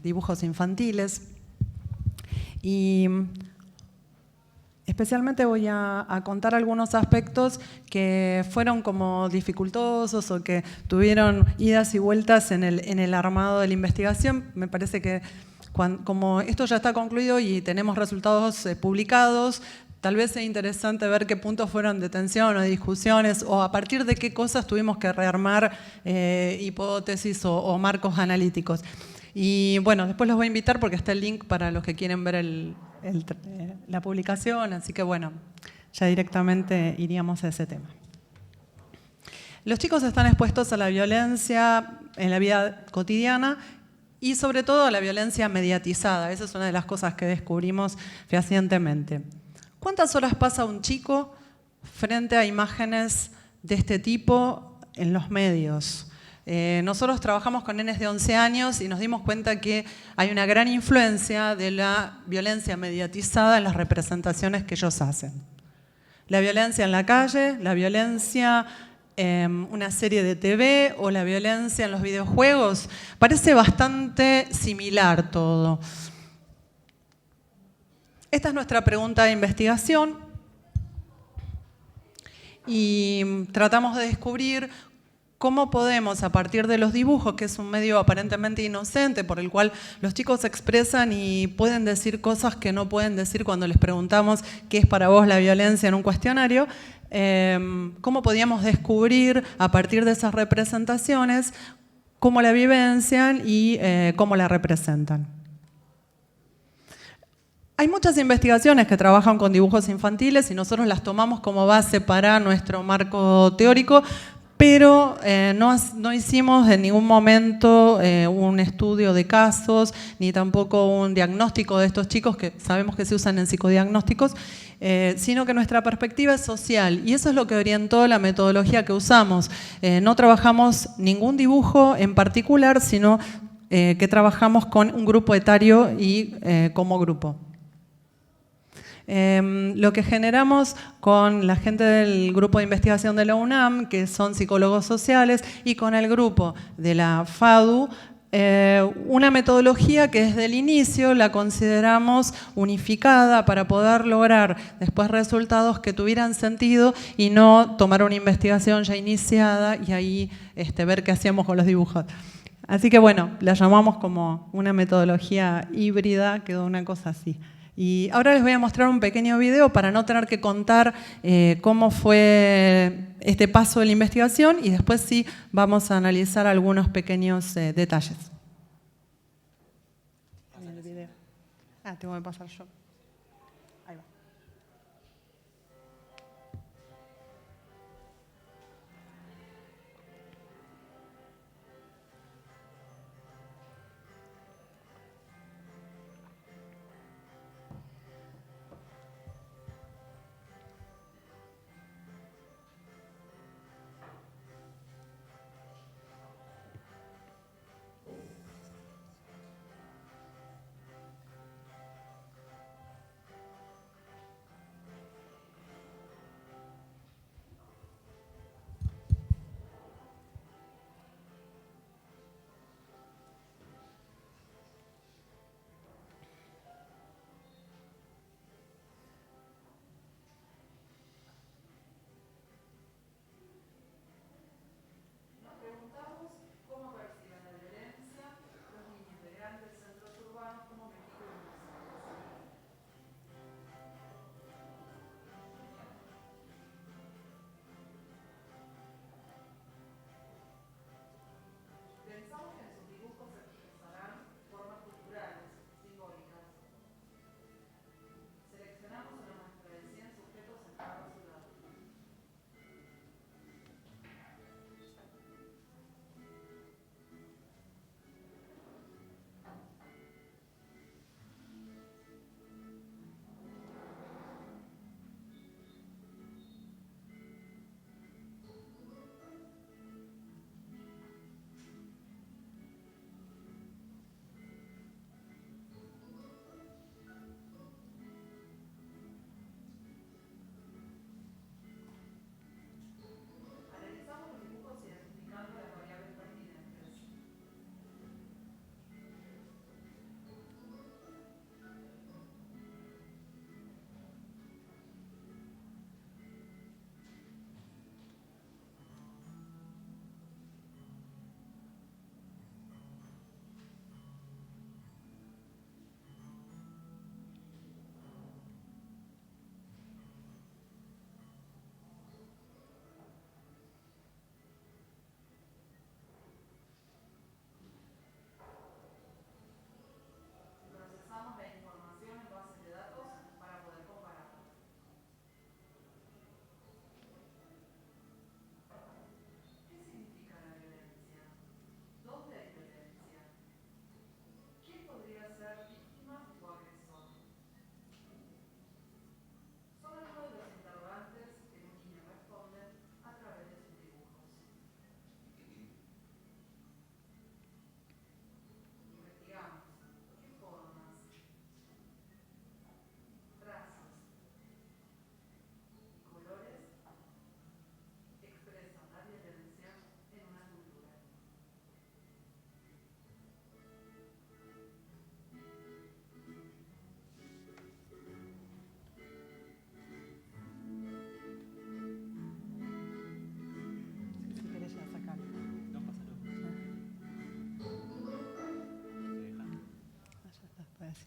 dibujos infantiles. Y especialmente voy a contar algunos aspectos que fueron como dificultosos o que tuvieron idas y vueltas en el armado de la investigación. Me parece que como esto ya está concluido y tenemos resultados publicados, tal vez sea interesante ver qué puntos fueron de tensión o de discusiones o a partir de qué cosas tuvimos que rearmar hipótesis o marcos analíticos. Y bueno, después los voy a invitar porque está el link para los que quieren ver la publicación, así que bueno, ya directamente iríamos a ese tema. Los chicos están expuestos a la violencia en la vida cotidiana y sobre todo a la violencia mediatizada. Esa es una de las cosas que descubrimos fehacientemente. ¿Cuántas horas pasa un chico frente a imágenes de este tipo en los medios? Nosotros trabajamos con nenes de 11 años y nos dimos cuenta que hay una gran influencia de la violencia mediatizada en las representaciones que ellos hacen. La violencia en la calle, la violencia en una serie de TV o la violencia en los videojuegos, parece bastante similar todo. Esta es nuestra pregunta de investigación y tratamos de descubrir cómo podemos, a partir de los dibujos, que es un medio aparentemente inocente por el cual los chicos se expresan y pueden decir cosas que no pueden decir cuando les preguntamos qué es para vos la violencia en un cuestionario, cómo podíamos descubrir a partir de esas representaciones cómo la vivencian y cómo la representan. Hay muchas investigaciones que trabajan con dibujos infantiles y nosotros las tomamos como base para nuestro marco teórico, pero no hicimos en ningún momento un estudio de casos, ni tampoco un diagnóstico de estos chicos, que sabemos que se usan en psicodiagnósticos, sino que nuestra perspectiva es social, y eso es lo que orientó la metodología que usamos. No trabajamos ningún dibujo en particular, sino que trabajamos con un grupo etario y como grupo. Lo que generamos con la gente del grupo de investigación de la UNAM, que son psicólogos sociales, y con el grupo de la FADU, una metodología que desde el inicio la consideramos unificada para poder lograr después resultados que tuvieran sentido y no tomar una investigación ya iniciada y ahí ver qué hacíamos con los dibujos. Así que bueno, la llamamos como una metodología híbrida, quedó una cosa así. Y ahora les voy a mostrar un pequeño video para no tener que contar cómo fue este paso de la investigación y después sí vamos a analizar algunos pequeños detalles. El video. Tengo que pasar yo. Ahí va.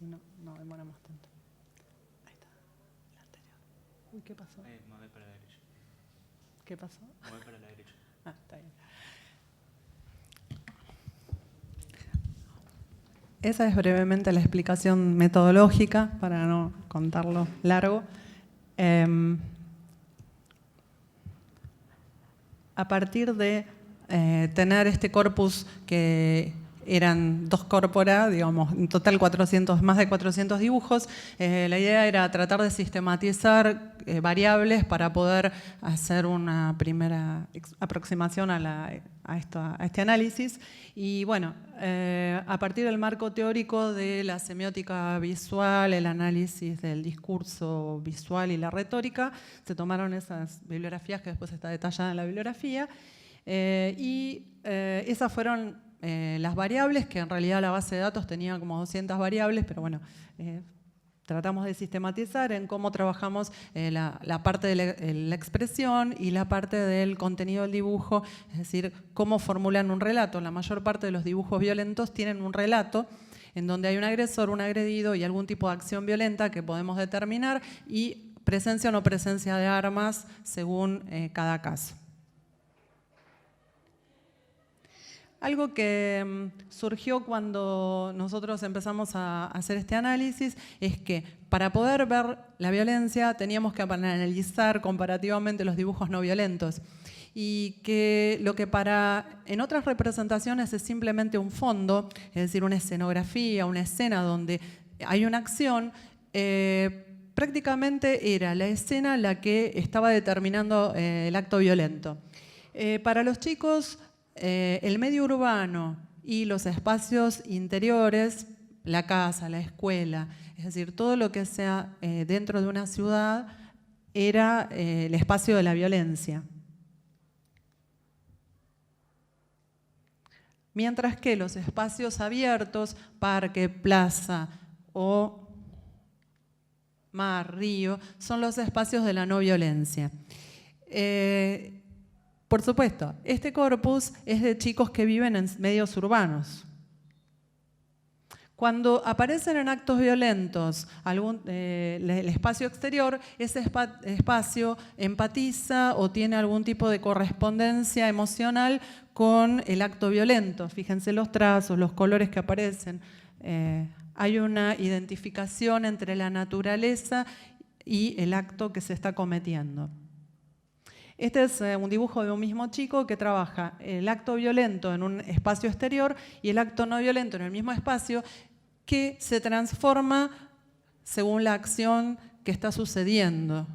así no demoramos tanto. Ahí está, la anterior. Uy, ¿qué pasó? Mover para la derecha. ¿Qué pasó? Mover para la derecha. Ah, está bien. Esa es brevemente la explicación metodológica, para no contarlo largo. A partir de tener este corpus que eran 2 corpora, digamos, en total más de 400 dibujos, la idea era tratar de sistematizar variables para poder hacer una primera aproximación a este análisis. Y bueno, a partir del marco teórico de la semiótica visual, el análisis del discurso visual y la retórica, se tomaron esas bibliografías que después está detallada en la bibliografía, esas fueron las variables, que en realidad la base de datos tenía como 200 variables, pero bueno, tratamos de sistematizar en cómo trabajamos la parte de la expresión y la parte del contenido del dibujo, es decir, cómo formulan un relato. La mayor parte de los dibujos violentos tienen un relato en donde hay un agresor, un agredido y algún tipo de acción violenta que podemos determinar, y presencia o no presencia de armas según cada caso. Algo que surgió cuando nosotros empezamos a hacer este análisis es que para poder ver la violencia teníamos que analizar comparativamente los dibujos no violentos, y que lo que en otras representaciones es simplemente un fondo, es decir, una escenografía, una escena donde hay una acción, prácticamente era la escena la que estaba determinando el acto violento. Para los chicos, el medio urbano y los espacios interiores, la casa, la escuela, es decir, todo lo que sea dentro de una ciudad, era el espacio de la violencia. Mientras que los espacios abiertos, parque, plaza o mar, río, son los espacios de la no violencia. Por supuesto, este corpus es de chicos que viven en medios urbanos. Cuando aparecen en actos violentos el espacio exterior, ese espacio empatiza o tiene algún tipo de correspondencia emocional con el acto violento. Fíjense los trazos, los colores que aparecen. Hay una identificación entre la naturaleza y el acto que se está cometiendo. Este es un dibujo de un mismo chico que trabaja el acto violento en un espacio exterior y el acto no violento en el mismo espacio, que se transforma según la acción que está sucediendo.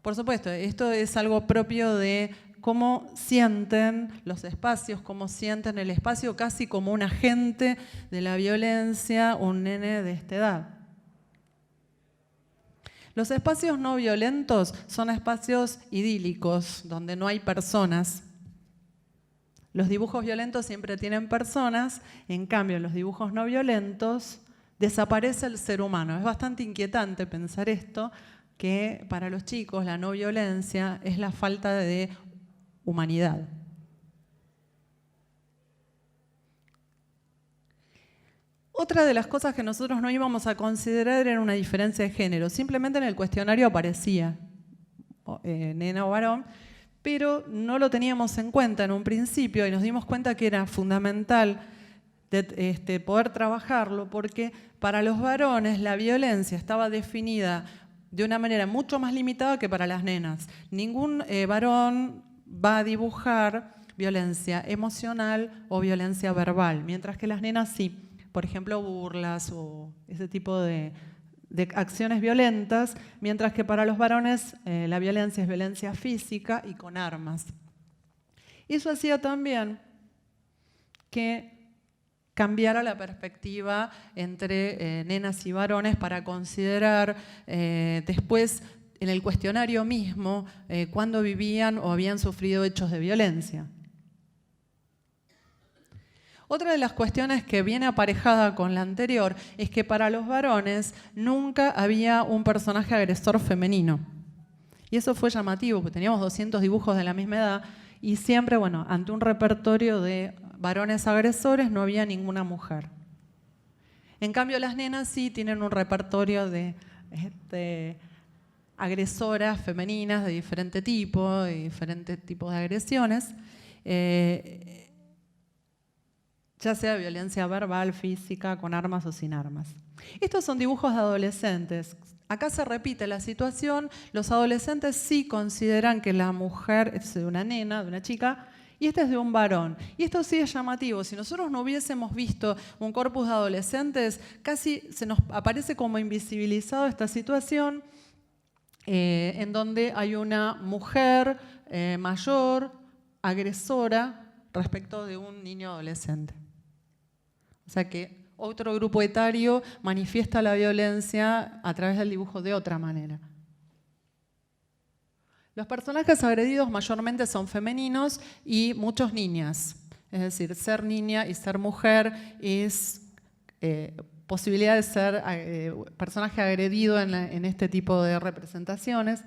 Por supuesto, esto es algo propio de cómo sienten los espacios, cómo sienten el espacio, casi como un agente de la violencia, un nene de esta edad. Los espacios no violentos son espacios idílicos, donde no hay personas. Los dibujos violentos siempre tienen personas, en cambio en los dibujos no violentos desaparece el ser humano. Es bastante inquietante pensar esto, que para los chicos la no violencia es la falta de humanidad. Otra de las cosas que nosotros no íbamos a considerar era una diferencia de género. Simplemente en el cuestionario aparecía nena o varón, pero no lo teníamos en cuenta en un principio y nos dimos cuenta que era fundamental poder trabajarlo, porque para los varones la violencia estaba definida de una manera mucho más limitada que para las nenas. Ningún varón va a dibujar violencia emocional o violencia verbal, mientras que las nenas sí. Por ejemplo, burlas o ese tipo de acciones violentas, mientras que para los varones la violencia es violencia física y con armas. Eso hacía también que cambiara la perspectiva entre nenas y varones para considerar después en el cuestionario mismo cuándo vivían o habían sufrido hechos de violencia. Otra de las cuestiones que viene aparejada con la anterior es que para los varones nunca había un personaje agresor femenino. Y eso fue llamativo, porque teníamos 200 dibujos de la misma edad y siempre, bueno, ante un repertorio de varones agresores no había ninguna mujer. En cambio, las nenas sí tienen un repertorio de agresoras femeninas de diferente tipo, de diferentes tipos de agresiones, ya sea violencia verbal, física, con armas o sin armas. Estos son dibujos de adolescentes. Acá se repite la situación, los adolescentes sí consideran que la mujer es de una nena, de una chica, y este es de un varón. Y esto sí es llamativo. Si nosotros no hubiésemos visto un corpus de adolescentes, casi se nos aparece como invisibilizado esta situación, en donde hay una mujer mayor, agresora, respecto de un niño adolescente. O sea que otro grupo etario manifiesta la violencia a través del dibujo de otra manera. Los personajes agredidos mayormente son femeninos y muchos niñas. Es decir, ser niña y ser mujer es posibilidad de ser personaje agredido en este tipo de representaciones.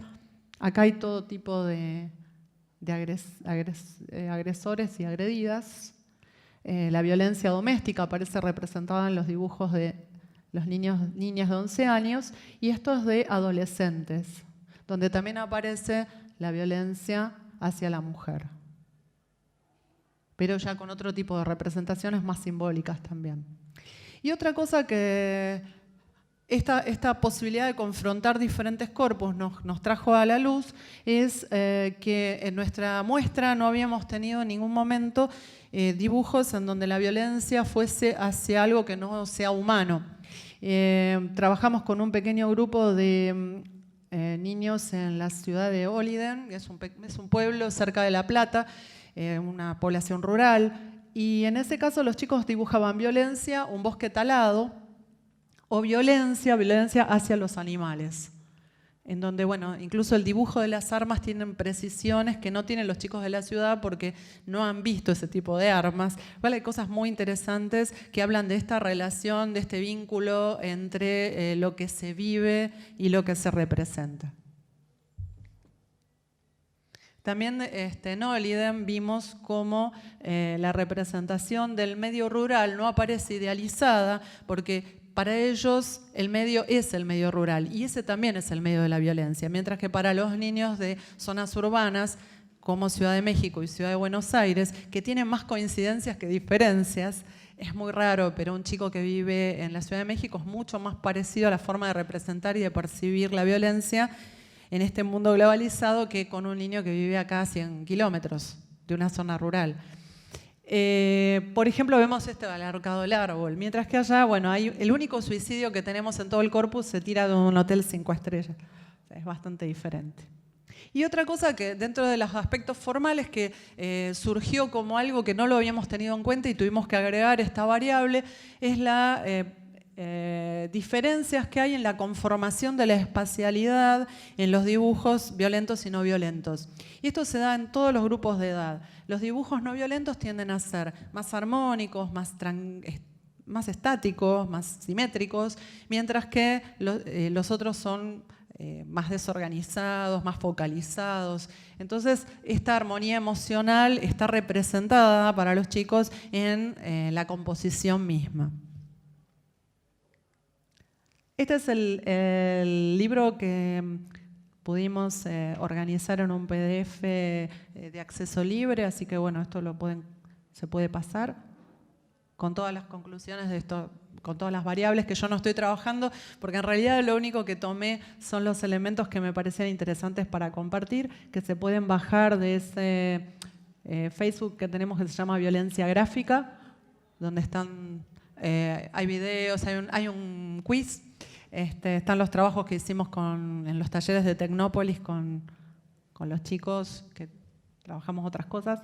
Acá hay todo tipo de agresores y agredidas. La violencia doméstica aparece representada en los dibujos de los niñas de 11 años y estos de adolescentes, donde también aparece la violencia hacia la mujer, pero ya con otro tipo de representaciones más simbólicas también. Y otra cosa que esta posibilidad de confrontar diferentes corpus nos trajo a la luz es que en nuestra muestra no habíamos tenido en ningún momento dibujos en donde la violencia fuese hacia algo que no sea humano. Trabajamos con un pequeño grupo de niños en la ciudad de Oliden, que es un pueblo cerca de La Plata, una población rural, y en ese caso los chicos dibujaban violencia, un bosque talado, o violencia hacia los animales, en donde, bueno, incluso el dibujo de las armas tienen precisiones que no tienen los chicos de la ciudad porque no han visto ese tipo de armas. Vale, hay cosas muy interesantes que hablan de esta relación, de este vínculo entre lo que se vive y lo que se representa. También en Oliden vimos cómo la representación del medio rural no aparece idealizada porque para ellos el medio es el medio rural y ese también es el medio de la violencia, mientras que para los niños de zonas urbanas como Ciudad de México y Ciudad de Buenos Aires, que tienen más coincidencias que diferencias, es muy raro, pero un chico que vive en la Ciudad de México es mucho más parecido a la forma de representar y de percibir la violencia en este mundo globalizado que con un niño que vive acá a 100 kilómetros de una zona rural. Por ejemplo, vemos el ahorcado del árbol, mientras que allá, bueno, el único suicidio que tenemos en todo el corpus se tira de un hotel 5 estrellas. O sea, es bastante diferente. Y otra cosa que dentro de los aspectos formales que surgió como algo que no lo habíamos tenido en cuenta y tuvimos que agregar esta variable es la diferencias que hay en la conformación de la espacialidad en los dibujos violentos y no violentos. Y esto se da en todos los grupos de edad. Los dibujos no violentos tienden a ser más armónicos, más estáticos, más simétricos, mientras que los otros son más desorganizados, más focalizados. Entonces, esta armonía emocional está representada para los chicos en la composición misma. Este es el libro que pudimos organizar en un PDF de acceso libre, así que bueno, esto se puede pasar con todas las conclusiones de esto, con todas las variables que yo no estoy trabajando, porque en realidad lo único que tomé son los elementos que me parecían interesantes para compartir, que se pueden bajar de ese Facebook que tenemos que se llama Violencia Gráfica, donde hay videos, hay un quiz. Están los trabajos que hicimos en los talleres de Tecnópolis con los chicos que trabajamos otras cosas.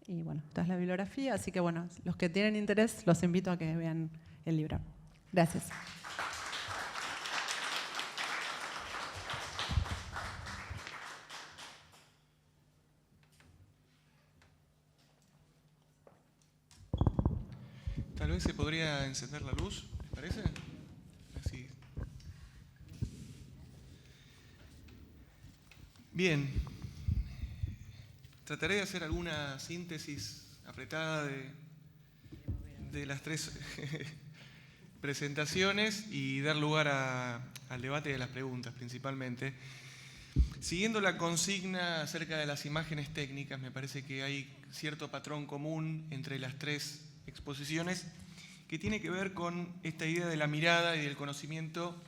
Y bueno, esta es la bibliografía, así que bueno, los que tienen interés los invito a que vean el libro. Gracias. Tal vez se podría encender la luz, ¿les parece? Así. Bien. Trataré de hacer alguna síntesis apretada de las tres presentaciones y dar lugar al debate y a las preguntas principalmente. Siguiendo la consigna acerca de las imágenes técnicas, me parece que hay cierto patrón común entre las tres exposiciones que tiene que ver con esta idea de la mirada y del conocimiento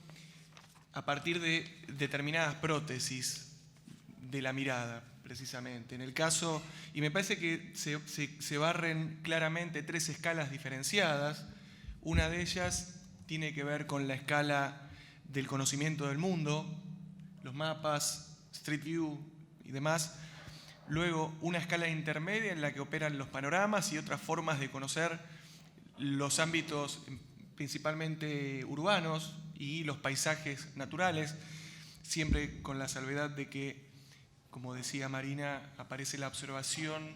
a partir de determinadas prótesis de la mirada, precisamente. En el caso, y me parece que se barren claramente tres escalas diferenciadas. Una de ellas tiene que ver con la escala del conocimiento del mundo, los mapas, Street View y demás. Luego, una escala intermedia en la que operan los panoramas y otras formas de conocer los ámbitos principalmente urbanos y los paisajes naturales, siempre con la salvedad de que, como decía Marina, aparece la observación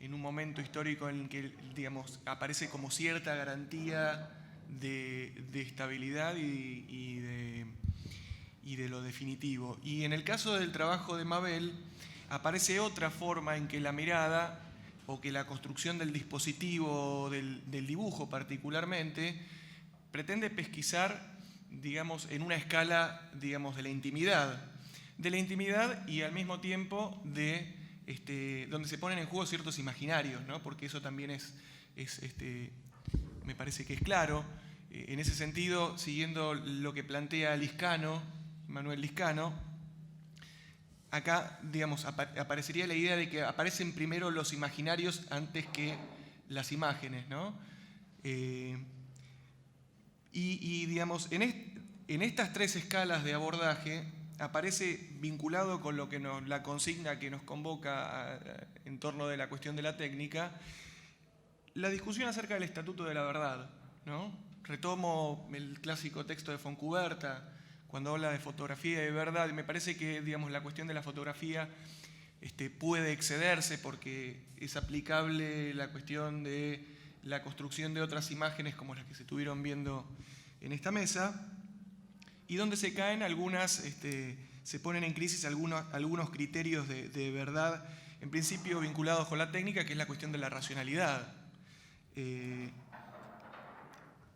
en un momento histórico en que, digamos, aparece como cierta garantía de estabilidad y de lo definitivo. Y en el caso del trabajo de Mabel, aparece otra forma en que la mirada o que la construcción del dispositivo, del dibujo particularmente, pretende pesquisar, digamos, en una escala, digamos, de la intimidad y al mismo tiempo de donde se ponen en juego ciertos imaginarios, ¿no? Porque eso también me parece que es claro. En ese sentido, siguiendo lo que plantea Manuel Liscano, acá, digamos, aparecería la idea de que aparecen primero los imaginarios antes que las imágenes, ¿no? Digamos, en estas tres escalas de abordaje aparece vinculado con lo que la consigna que nos convoca en torno de la cuestión de la técnica, la discusión acerca del Estatuto de la Verdad, ¿no? Retomo el clásico texto de Foncuberta, cuando habla de fotografía y de verdad, y me parece que, digamos, la cuestión de la fotografía puede excederse porque es aplicable la cuestión de la construcción de otras imágenes como las que se estuvieron viendo en esta mesa, y donde se caen se ponen en crisis algunos criterios de verdad, en principio vinculados con la técnica, que es la cuestión de la racionalidad,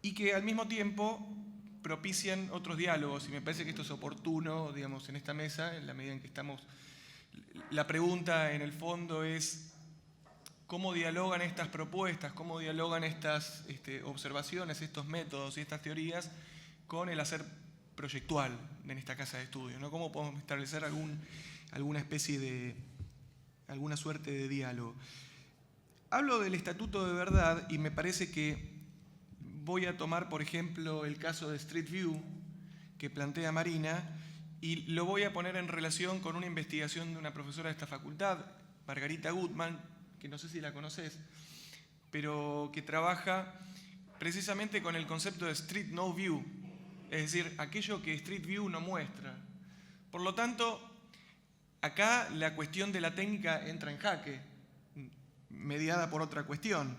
y que al mismo tiempo propician otros diálogos, y me parece que esto es oportuno, digamos, en esta mesa, en la medida en que estamos. La pregunta en el fondo es cómo dialogan estas propuestas, cómo dialogan estas observaciones, estos métodos y estas teorías con el hacer proyectual en esta casa de estudio, ¿no? Cómo podemos establecer alguna suerte de diálogo. Hablo del Estatuto de Verdad y me parece que voy a tomar, por ejemplo, el caso de Street View que plantea Marina y lo voy a poner en relación con una investigación de una profesora de esta facultad, Margarita Gutman, que no sé si la conoces, pero que trabaja precisamente con el concepto de Street No View, es decir, aquello que Street View no muestra. Por lo tanto, acá la cuestión de la técnica entra en jaque, mediada por otra cuestión.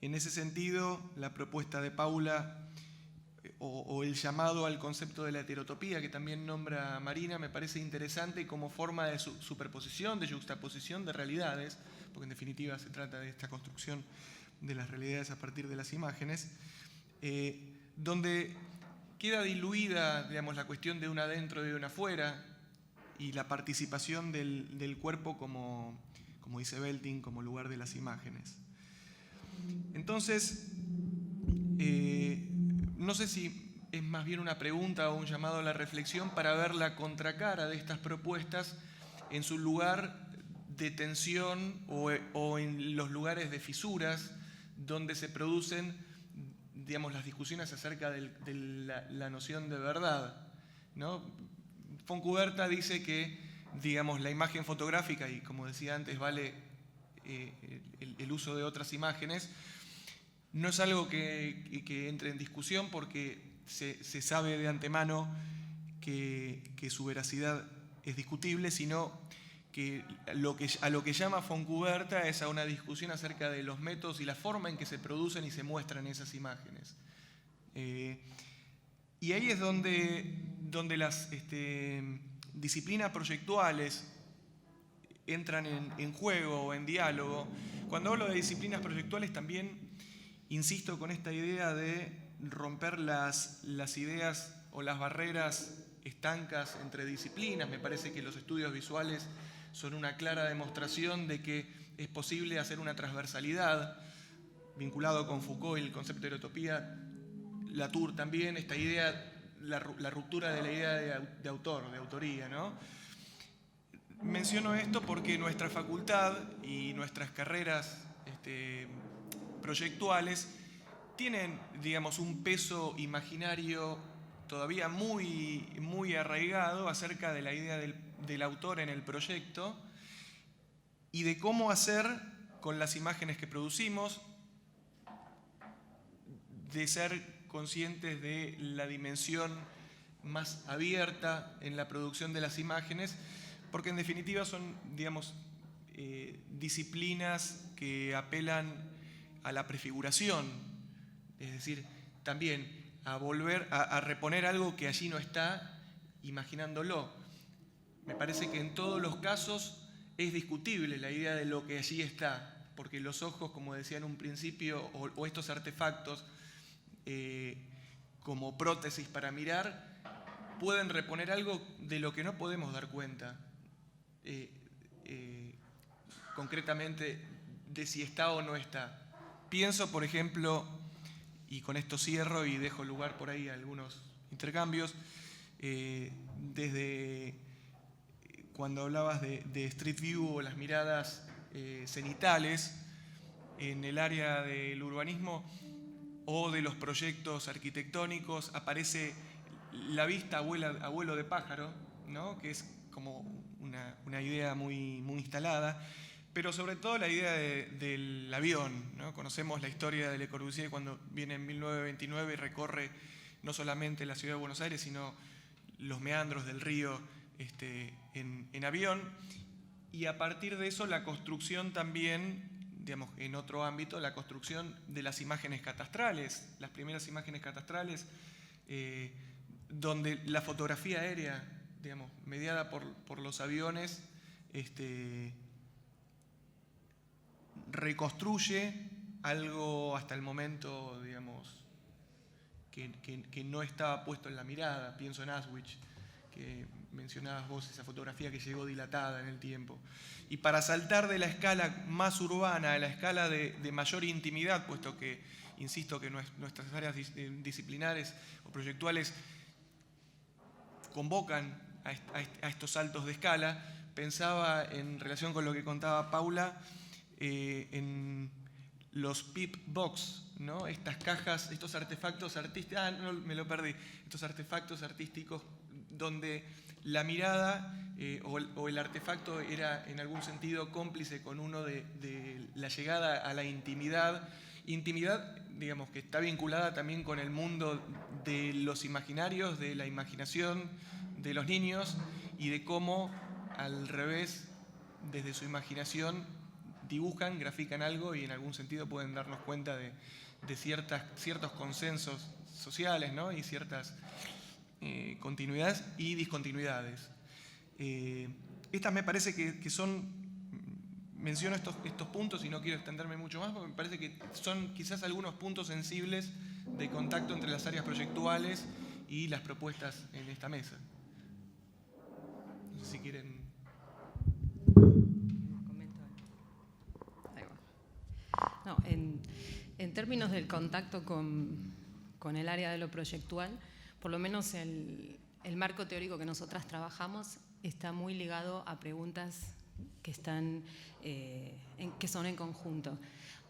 En ese sentido, la propuesta de Paula o el llamado al concepto de la heterotopía, que también nombra Marina, me parece interesante como forma de superposición, de yuxtaposición de realidades, porque en definitiva se trata de esta construcción de las realidades a partir de las imágenes, donde queda diluida, digamos, la cuestión de una adentro y de una afuera, y la participación del cuerpo como dice Belting, como lugar de las imágenes. Entonces, no sé si es más bien una pregunta o un llamado a la reflexión para ver la contracara de estas propuestas en su lugar de tensión o en los lugares de fisuras donde se producen, digamos, las discusiones acerca de la noción de verdad, ¿no? Foncuberta dice que, digamos, la imagen fotográfica, y como decía antes, vale el uso de otras imágenes, no es algo que entre en discusión porque se sabe de antemano que su veracidad es discutible, sino que a lo que llama Foncuberta es a una discusión acerca de los métodos y la forma en que se producen y se muestran esas imágenes. Y ahí es donde las disciplinas proyectuales entran en juego o en diálogo. Cuando hablo de disciplinas proyectuales también insisto con esta idea de romper las ideas o las barreras estancas entre disciplinas. Me parece que los estudios visuales son una clara demostración de que es posible hacer una transversalidad, vinculado con Foucault y el concepto de erotopía, Latour también, esta idea, la ruptura de la idea de autor, de autoría, ¿no? Menciono esto porque nuestra facultad y nuestras carreras proyectuales tienen, digamos, un peso imaginario todavía muy arraigado acerca de la idea del autor en el proyecto y de cómo hacer con las imágenes que producimos, de ser conscientes de la dimensión más abierta en la producción de las imágenes, porque en definitiva son, digamos, disciplinas que apelan a la prefiguración, es decir, también a volver a reponer algo que allí no está, imaginándolo. Me parece que en todos los casos es discutible la idea de lo que allí está, porque los ojos, como decía en un principio, o estos artefactos como prótesis para mirar, pueden reponer algo de lo que no podemos dar cuenta, concretamente de si está o no está. Pienso, por ejemplo, y con esto cierro y dejo lugar por ahí a algunos intercambios, desde cuando hablabas de Street View o las miradas cenitales en el área del urbanismo o de los proyectos arquitectónicos, aparece la vista abuelo de pájaro, ¿no? Que es como una idea muy instalada, pero sobre todo la idea del avión, ¿no? Conocemos la historia de Le Corbusier cuando viene en 1929 y recorre no solamente la ciudad de Buenos Aires, sino los meandros del río en avión, y a partir de eso la construcción también, digamos, en otro ámbito, la construcción de las imágenes catastrales, las primeras imágenes catastrales, donde la fotografía aérea, digamos, mediada por los aviones, reconstruye algo hasta el momento, digamos, que no estaba puesto en la mirada. Pienso en Auschwitz, que mencionabas vos, esa fotografía que llegó dilatada en el tiempo. Y para saltar de la escala más urbana a la escala de mayor intimidad, puesto que, insisto, que nuestras áreas disciplinares o proyectuales convocan a estos saltos de escala, pensaba en relación con lo que contaba Paula, en los pip box, ¿no? Estas cajas, estos artefactos artísticos, no, me lo perdí, estos artefactos artísticos donde la mirada o el artefacto era en algún sentido cómplice con uno de la llegada a la intimidad, digamos, que está vinculada también con el mundo de los imaginarios, de la imaginación de los niños, y de cómo al revés, desde su imaginación, dibujan, grafican algo y en algún sentido pueden darnos cuenta de ciertos consensos sociales, ¿no? Y ciertas continuidades y discontinuidades. Estas me parece que son, menciono estos puntos y no quiero extenderme mucho más, porque me parece que son quizás algunos puntos sensibles de contacto entre las áreas proyectuales y las propuestas en esta mesa. No sé si quieren... No, en términos del contacto con el área de lo proyectual, por lo menos el marco teórico que nosotras trabajamos está muy ligado a preguntas que son en conjunto.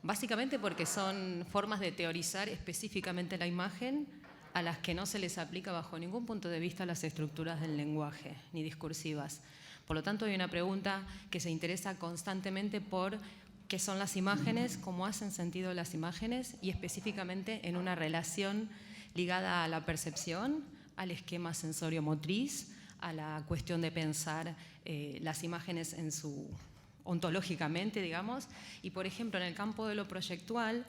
Básicamente porque son formas de teorizar específicamente la imagen a las que no se les aplica bajo ningún punto de vista las estructuras del lenguaje, ni discursivas. Por lo tanto, hay una pregunta que se interesa constantemente por qué son las imágenes, cómo hacen sentido las imágenes y específicamente en una relación ligada a la percepción, al esquema sensorio-motriz, a la cuestión de pensar las imágenes en ontológicamente, digamos. Y, por ejemplo, en el campo de lo proyectual,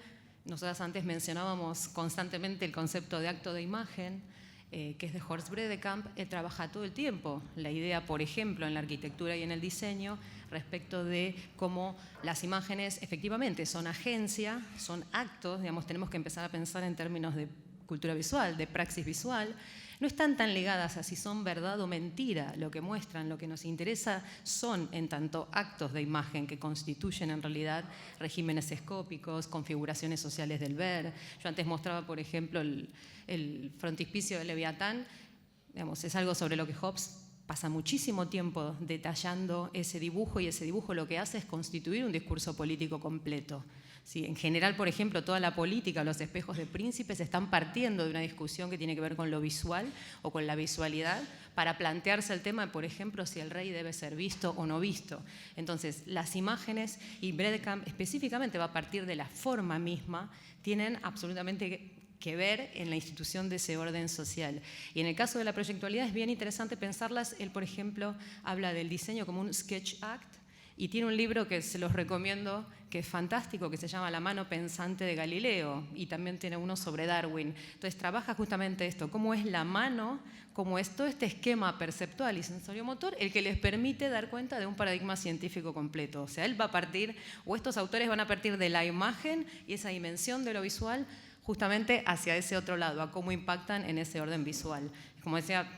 nosotras antes mencionábamos constantemente el concepto de acto de imagen. que es de Horst Bredekamp, él trabaja todo el tiempo la idea, por ejemplo, en la arquitectura y en el diseño, respecto de cómo las imágenes efectivamente son agencia, son actos, digamos, tenemos que empezar a pensar en términos de cultura visual, de praxis visual. No están tan ligadas a si son verdad o mentira lo que muestran, lo que nos interesa son en tanto actos de imagen que constituyen en realidad regímenes escópicos, configuraciones sociales del ver. Yo antes mostraba, por ejemplo, el frontispicio de Leviatán, digamos, es algo sobre lo que Hobbes pasa muchísimo tiempo detallando ese dibujo, y ese dibujo lo que hace es constituir un discurso político completo. Sí, en general, por ejemplo, toda la política, los espejos de príncipes están partiendo de una discusión que tiene que ver con lo visual o con la visualidad para plantearse el tema de, por ejemplo, si el rey debe ser visto o no visto. Entonces, las imágenes, y Bredekamp específicamente va a partir de la forma misma, tienen absolutamente que ver en la institución de ese orden social. Y en el caso de la proyectualidad es bien interesante pensarlas. Él, por ejemplo, habla del diseño como un sketch act, y tiene un libro que se los recomiendo, que es fantástico, que se llama La mano pensante de Galileo, y también tiene uno sobre Darwin. Entonces trabaja justamente esto, cómo es la mano, cómo es todo este esquema perceptual y sensoriomotor el que les permite dar cuenta de un paradigma científico completo. O sea, él va a partir, o estos autores van a partir de la imagen y esa dimensión de lo visual justamente hacia ese otro lado, a cómo impactan en ese orden visual. Como decía,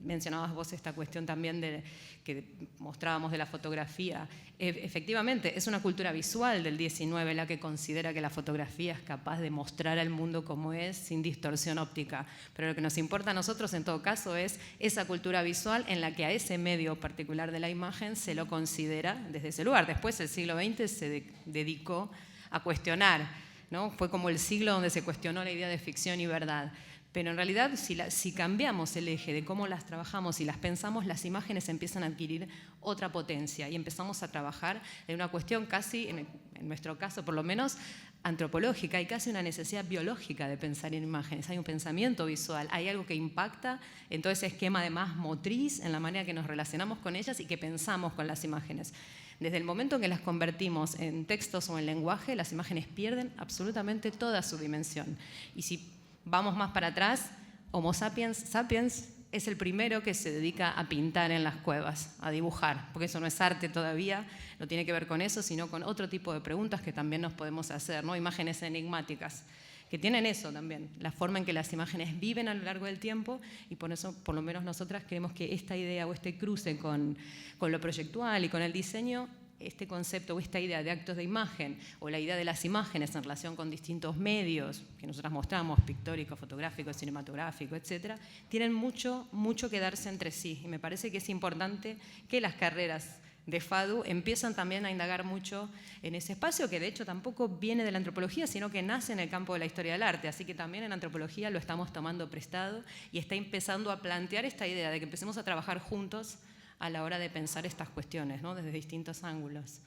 mencionabas vos esta cuestión también que mostrábamos de la fotografía. Efectivamente, es una cultura visual del 19 la que considera que la fotografía es capaz de mostrar al mundo como es, sin distorsión óptica. Pero lo que nos importa a nosotros, en todo caso, es esa cultura visual en la que a ese medio particular de la imagen se lo considera desde ese lugar. Después, el siglo XX se dedicó a cuestionar, ¿no? Fue como el siglo donde se cuestionó la idea de ficción y verdad. Pero en realidad, si cambiamos el eje de cómo las trabajamos y las pensamos, las imágenes empiezan a adquirir otra potencia y empezamos a trabajar en una cuestión casi, en nuestro caso por lo menos, antropológica. Hay casi una necesidad biológica de pensar en imágenes. Hay un pensamiento visual, hay algo que impacta en todo ese esquema además motriz, en la manera que nos relacionamos con ellas y que pensamos con las imágenes. Desde el momento en que las convertimos en textos o en lenguaje, las imágenes pierden absolutamente toda su dimensión. Y si vamos más para atrás, Homo sapiens es el primero que se dedica a pintar en las cuevas, a dibujar, porque eso no es arte todavía, no tiene que ver con eso, sino con otro tipo de preguntas que también nos podemos hacer, ¿no? Imágenes enigmáticas, que tienen eso también, la forma en que las imágenes viven a lo largo del tiempo, y por eso, por lo menos nosotras, creemos que esta idea o este cruce con lo proyectual y con el diseño, este concepto o esta idea de actos de imagen o la idea de las imágenes en relación con distintos medios que nosotras mostramos, pictórico, fotográfico, cinematográfico, etcétera, tienen mucho que darse entre sí. Y me parece que es importante que las carreras de FADU empiezan también a indagar mucho en ese espacio, que de hecho tampoco viene de la antropología, sino que nace en el campo de la historia del arte. Así que también en antropología lo estamos tomando prestado y está empezando a plantear esta idea de que empecemos a trabajar juntos a la hora de pensar estas cuestiones, ¿no? Desde distintos ángulos.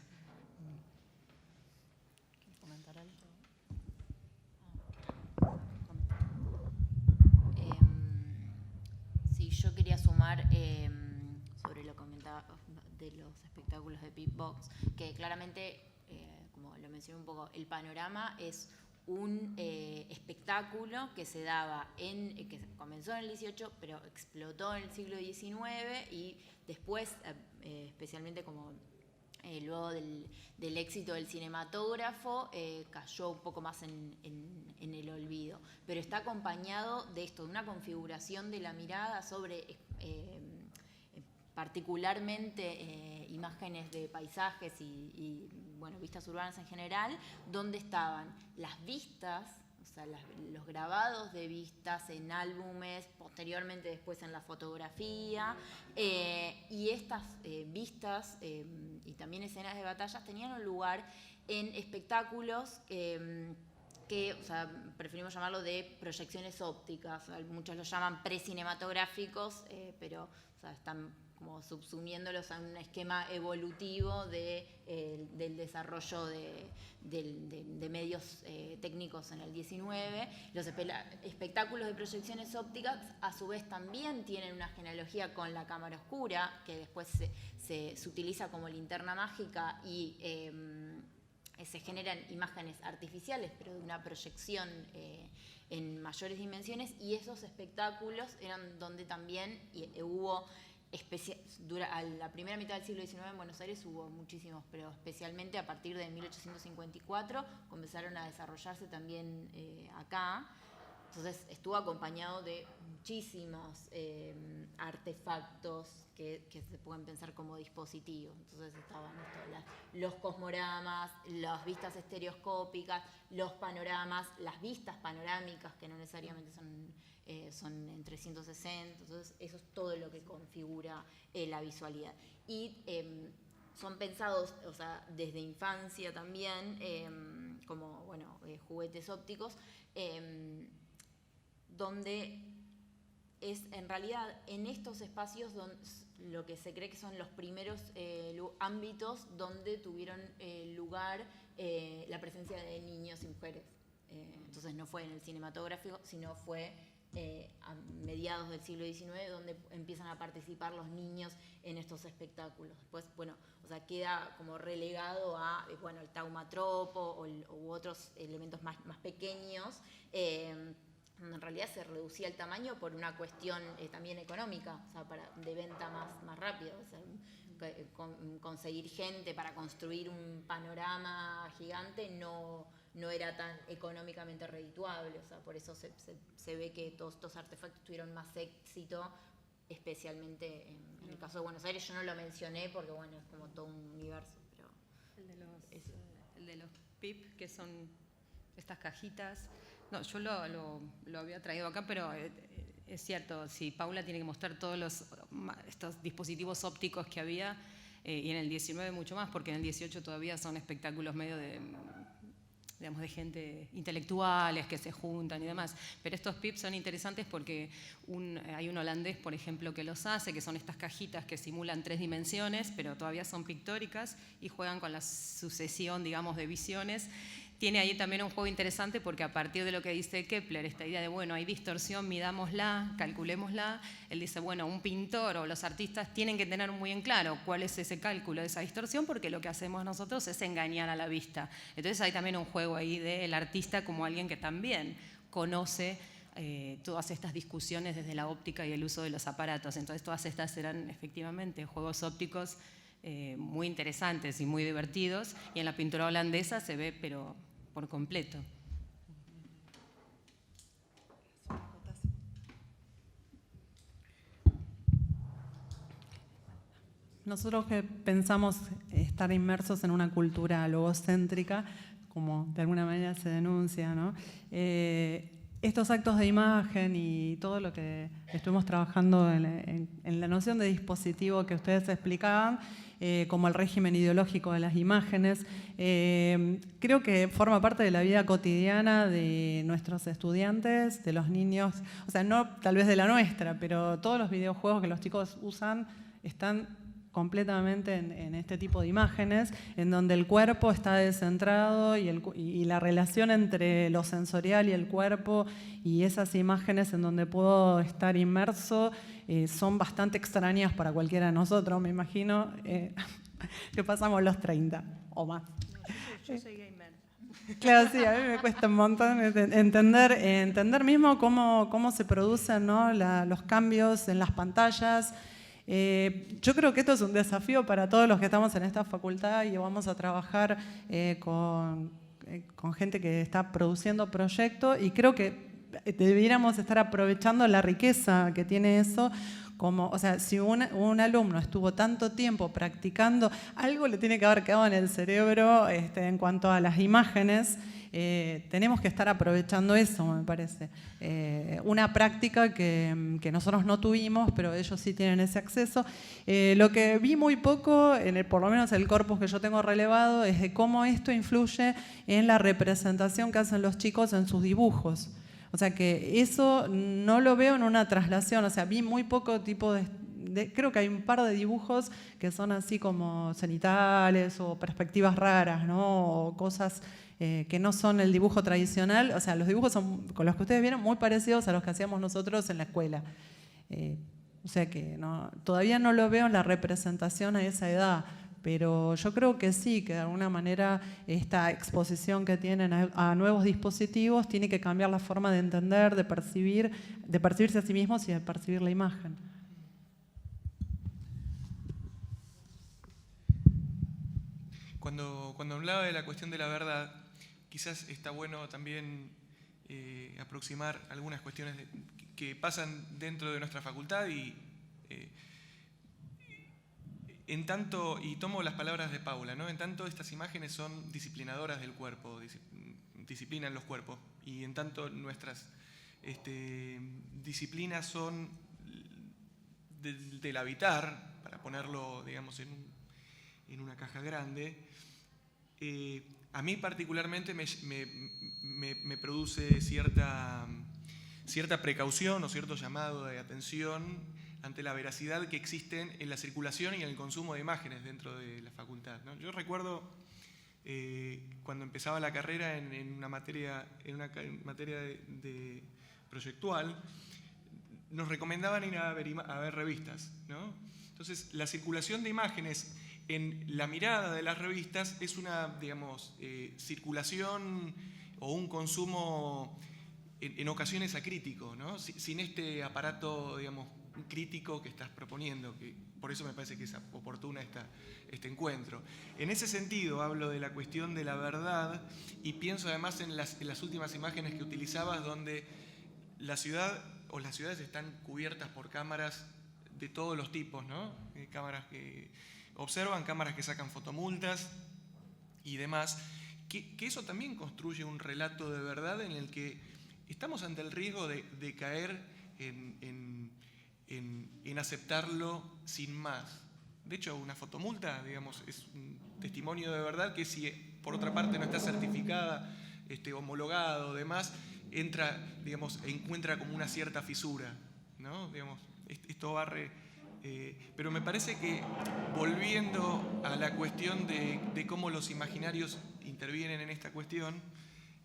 ¿Quieres comentar algo? Sí, yo quería sumar sobre lo que comentaba de los espectáculos de Pip Box, que claramente, como lo mencioné un poco, el panorama es un espectáculo que se daba que comenzó en el 18, pero explotó en el siglo XIX y después, especialmente como luego del éxito del cinematógrafo, cayó un poco más en el olvido. Pero está acompañado de esto, de una configuración de la mirada sobre particularmente imágenes de paisajes y bueno, vistas urbanas en general, donde estaban las vistas, o sea, los grabados de vistas en álbumes, posteriormente después en la fotografía, y estas vistas y también escenas de batallas tenían un lugar en espectáculos que, o sea, preferimos llamarlo de proyecciones ópticas, muchos lo llaman precinematográficos, pero o sea, están como subsumiéndolos a un esquema evolutivo del desarrollo de medios técnicos en el 19. Los espectáculos de proyecciones ópticas a su vez también tienen una genealogía con la cámara oscura, que después se utiliza como linterna mágica y se generan imágenes artificiales, pero de una proyección en mayores dimensiones, y esos espectáculos eran donde también hubo, a la primera mitad del siglo XIX en Buenos Aires hubo muchísimos, pero especialmente a partir de 1854 comenzaron a desarrollarse también acá. Entonces estuvo acompañado de muchísimos artefactos que se pueden pensar como dispositivos. Entonces estaban los cosmoramas, las vistas estereoscópicas, los panoramas, las vistas panorámicas, que no necesariamente son en 360. Entonces eso es todo lo que configura la visualidad. Y son pensados, o sea, desde infancia también, como juguetes ópticos, donde es en realidad en estos espacios lo que se cree que son los primeros ámbitos donde tuvieron lugar la presencia de niños y mujeres. Entonces no fue en el cinematográfico, sino fue a mediados del siglo XIX donde empiezan a participar los niños en estos espectáculos. Después, queda como relegado a el taumatropo u otros elementos más pequeños, en realidad se reducía el tamaño por una cuestión también económica, o sea, de venta más rápida. O sea, conseguir gente para construir un panorama gigante no era tan económicamente redituable. O sea, por eso se ve que todos estos artefactos tuvieron más éxito, especialmente en el caso de Buenos Aires. Yo no lo mencioné porque es como todo un universo. Pero el de los PIP, que son estas cajitas. No, yo lo había traído acá, pero es cierto, si Paula tiene que mostrar todos estos dispositivos ópticos que había, y en el 19 mucho más, porque en el 18 todavía son espectáculos medio de gente intelectuales que se juntan y demás. Pero estos PIP son interesantes porque hay un holandés, por ejemplo, que los hace, que son estas cajitas que simulan 3 dimensiones, pero todavía son pictóricas y juegan con la sucesión, digamos, de visiones. Tiene ahí también un juego interesante porque a partir de lo que dice Kepler, esta idea de, hay distorsión, midámosla, calculémosla, él dice, un pintor o los artistas tienen que tener muy en claro cuál es ese cálculo de esa distorsión, porque lo que hacemos nosotros es engañar a la vista. Entonces hay también un juego ahí del artista como alguien que también conoce todas estas discusiones desde la óptica y el uso de los aparatos. Entonces todas estas eran efectivamente juegos ópticos muy interesantes y muy divertidos, y en la pintura holandesa se ve, pero por completo. Nosotros que pensamos estar inmersos en una cultura logocéntrica, como de alguna manera se denuncia, ¿no? Estos actos de imagen y todo lo que estuvimos trabajando en la noción de dispositivo que ustedes explicaban, como el régimen ideológico de las imágenes, creo que forma parte de la vida cotidiana de nuestros estudiantes, de los niños, o sea, no tal vez de la nuestra, pero todos los videojuegos que los chicos usan están completamente en este tipo de imágenes, en donde el cuerpo está descentrado y la relación entre lo sensorial y el cuerpo y esas imágenes en donde puedo estar inmerso son bastante extrañas para cualquiera de nosotros, me imagino, que pasamos los 30 o más. Yo soy gamer. Claro, sí, a mí me cuesta un montón entender mismo cómo se producen, ¿no? los cambios en las pantallas. Yo creo que esto es un desafío para todos los que estamos en esta facultad y vamos a trabajar con gente que está produciendo proyectos, y creo que debiéramos estar aprovechando la riqueza que tiene eso. O sea, si un alumno estuvo tanto tiempo practicando, algo le tiene que haber quedado en el cerebro en cuanto a las imágenes. Tenemos que estar aprovechando eso, me parece. Una práctica que nosotros no tuvimos, pero ellos sí tienen ese acceso. Lo que vi muy poco, por lo menos el corpus que yo tengo relevado, es de cómo esto influye en la representación que hacen los chicos en sus dibujos. O sea que eso no lo veo en una traslación, o sea, vi muy poco tipo creo que hay un par de dibujos que son así como cenitales o perspectivas raras, ¿no? O cosas que no son el dibujo tradicional. O sea, los dibujos son, con los que ustedes vieron, muy parecidos a los que hacíamos nosotros en la escuela. O sea que todavía no lo veo en la representación a esa edad, pero yo creo que sí, que de alguna manera esta exposición que tienen a nuevos dispositivos tiene que cambiar la forma de entender, de percibirse a sí mismos y de percibir la imagen. Cuando hablaba de la cuestión de la verdad, quizás está bueno también aproximar algunas cuestiones que pasan dentro de nuestra facultad y en tanto, y tomo las palabras de Paula, ¿no? En tanto estas imágenes son disciplinadoras del cuerpo, disciplinan los cuerpos, y en tanto nuestras disciplinas son del habitar, para ponerlo, digamos, en una caja grande. A mí particularmente me produce cierta precaución o cierto llamado de atención ante la veracidad que existen en la circulación y en el consumo de imágenes dentro de la facultad, ¿no? Yo recuerdo cuando empezaba la carrera en una materia de proyectual, nos recomendaban ir a ver revistas, ¿no? Entonces, la circulación de imágenes en la mirada de las revistas es una, digamos, circulación o un consumo en ocasiones acrítico, ¿no? Sin este aparato, digamos, crítico que estás proponiendo, que por eso me parece que es oportuna este encuentro. En ese sentido hablo de la cuestión de la verdad y pienso además en las últimas imágenes que utilizabas, donde la ciudad o las ciudades están cubiertas por cámaras de todos los tipos, ¿no? Cámaras que observan, cámaras que sacan fotomultas y demás, que eso también construye un relato de verdad en el que estamos ante el riesgo de caer en aceptarlo sin más. De hecho, una fotomulta, digamos, es un testimonio de verdad que, si por otra parte no está certificada, homologado, demás, entra, digamos, encuentra como una cierta fisura, ¿no? Digamos, esto barre. Pero me parece que, volviendo a la cuestión de cómo los imaginarios intervienen en esta cuestión,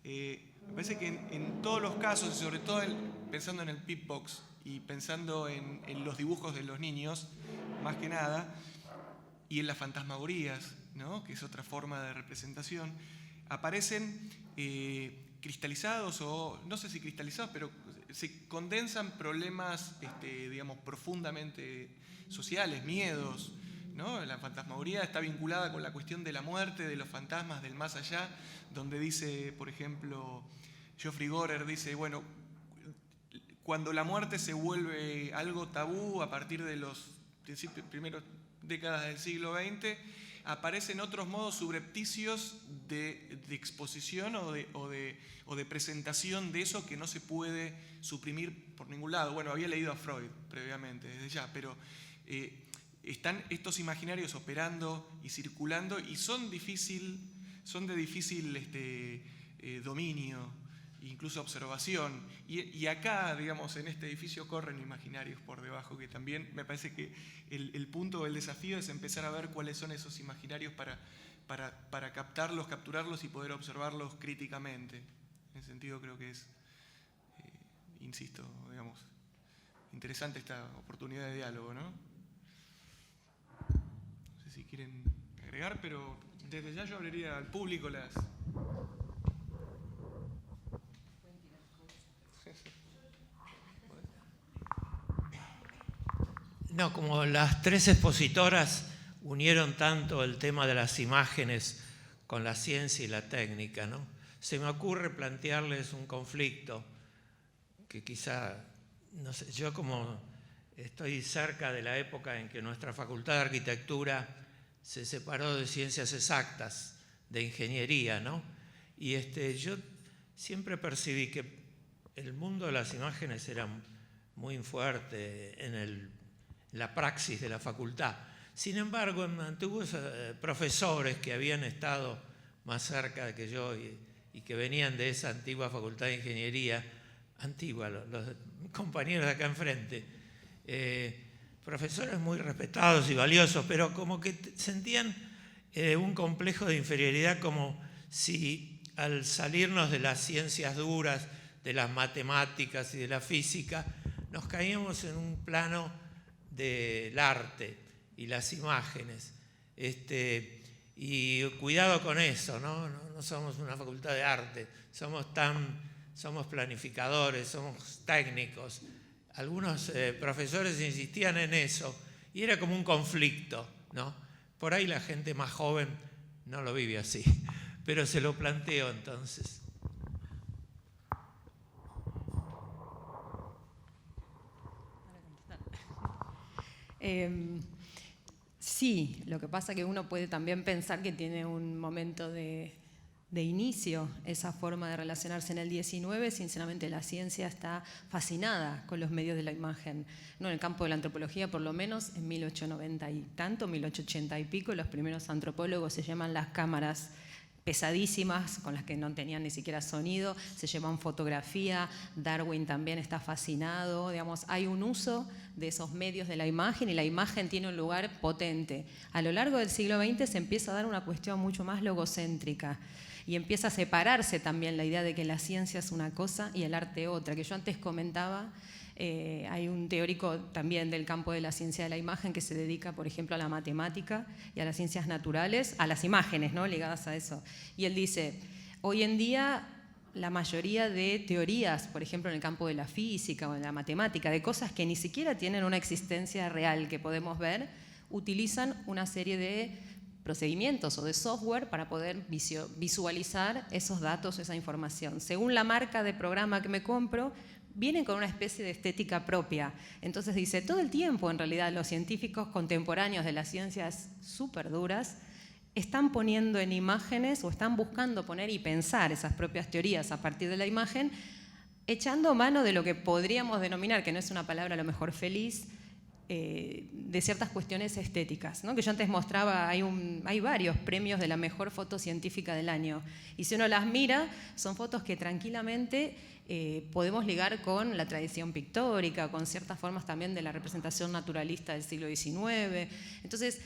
me parece que en todos los casos, y sobre todo pensando en el Pip Box y pensando en los dibujos de los niños, más que nada, y en las fantasmagorías, ¿no? Que es otra forma de representación, aparecen cristalizados, o no sé si cristalizados, pero se condensan problemas, digamos, profundamente sociales, miedos, ¿no? La fantasmagoría está vinculada con la cuestión de la muerte, de los fantasmas, del más allá, donde dice, por ejemplo, Geoffrey Gorer dice, bueno, cuando la muerte se vuelve algo tabú a partir de los primeras décadas del siglo XX, aparecen otros modos subrepticios de exposición o de presentación de eso que no se puede suprimir por ningún lado. Bueno, había leído a Freud previamente, desde ya, pero están estos imaginarios operando y circulando y son de difícil dominio, incluso observación. Y acá, digamos, en este edificio corren imaginarios por debajo, que también me parece que el punto del desafío es empezar a ver cuáles son esos imaginarios para capturarlos y poder observarlos críticamente. En ese sentido creo que es, insisto, digamos, interesante esta oportunidad de diálogo, ¿no? No sé si quieren agregar, pero desde ya yo abriría al público las... No, como las tres expositoras unieron tanto el tema de las imágenes con la ciencia y la técnica, ¿no? Se me ocurre plantearles un conflicto que quizá, no sé, yo como estoy cerca de la época en que nuestra Facultad de Arquitectura se separó de ciencias exactas, de ingeniería, ¿no? Y yo siempre percibí que el mundo de las imágenes era muy fuerte en la praxis de la facultad. Sin embargo, en antiguos profesores que habían estado más cerca que yo y que venían de esa antigua Facultad de Ingeniería, antigua, los compañeros de acá enfrente, profesores muy respetados y valiosos, pero como que sentían un complejo de inferioridad, como si al salirnos de las ciencias duras, de las matemáticas y de la física, nos caíamos en un plano del arte y las imágenes. Y cuidado con eso, ¿no? No somos una facultad de arte, somos planificadores, somos técnicos. Algunos profesores insistían en eso y era como un conflicto, ¿no? Por ahí la gente más joven no lo vive así, pero se lo planteo entonces. Sí, lo que pasa es que uno puede también pensar que tiene un momento de inicio esa forma de relacionarse en el 19. Sinceramente, la ciencia está fascinada con los medios de la imagen. No, en el campo de la antropología, por lo menos en 1890 y tanto, 1880 y pico, los primeros antropólogos se llaman las cámaras pesadísimas, con las que no tenían ni siquiera sonido, se llaman fotografía. Darwin también está fascinado, digamos, hay un uso de esos medios de la imagen y la imagen tiene un lugar potente. A lo largo del siglo XX se empieza a dar una cuestión mucho más logocéntrica y empieza a separarse también la idea de que la ciencia es una cosa y el arte otra, que yo antes comentaba. Hay un teórico también del campo de la ciencia de la imagen que se dedica, por ejemplo, a la matemática y a las ciencias naturales, a las imágenes, ¿no?, ligadas a eso. Y él dice, hoy en día la mayoría de teorías, por ejemplo, en el campo de la física o de la matemática, de cosas que ni siquiera tienen una existencia real que podemos ver, utilizan una serie de procedimientos o de software para poder visualizar esos datos, esa información. Según la marca de programa que me compro, vienen con una especie de estética propia. Entonces dice, todo el tiempo en realidad los científicos contemporáneos de las ciencias súper duras están poniendo en imágenes o están buscando poner y pensar esas propias teorías a partir de la imagen, echando mano de lo que podríamos denominar, que no es una palabra a lo mejor feliz, de ciertas cuestiones estéticas, ¿no? Que yo antes mostraba, hay varios premios de la mejor foto científica del año, y si uno las mira, son fotos que tranquilamente podemos ligar con la tradición pictórica, con ciertas formas también de la representación naturalista del siglo XIX. Entonces,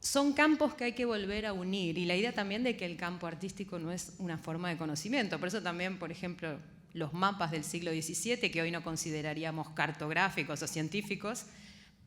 son campos que hay que volver a unir, y la idea también de que el campo artístico no es una forma de conocimiento. Por eso también, por ejemplo, los mapas del siglo XVII, que hoy no consideraríamos cartográficos o científicos,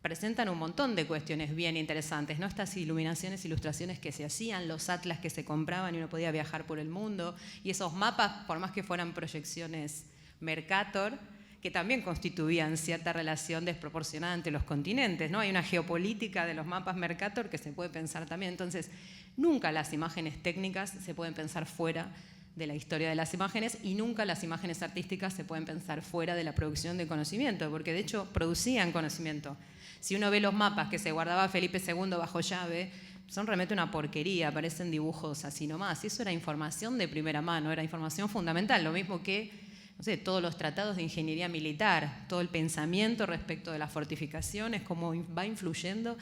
presentan un montón de cuestiones bien interesantes, ¿no? Estas iluminaciones, ilustraciones que se hacían, los atlas que se compraban y uno podía viajar por el mundo, y esos mapas, por más que fueran proyecciones Mercator, que también constituían cierta relación desproporcionada entre los continentes, ¿no? Hay una geopolítica de los mapas Mercator que se puede pensar también. Entonces, nunca las imágenes técnicas se pueden pensar fuera de la historia de las imágenes, y nunca las imágenes artísticas se pueden pensar fuera de la producción de conocimiento, porque de hecho producían conocimiento. Si uno ve los mapas que se guardaba Felipe II bajo llave, son realmente una porquería, parecen dibujos así nomás. Y eso era información de primera mano, era información fundamental, lo mismo que, no sé, todos los tratados de ingeniería militar, todo el pensamiento respecto de las fortificaciones, cómo va influyendo.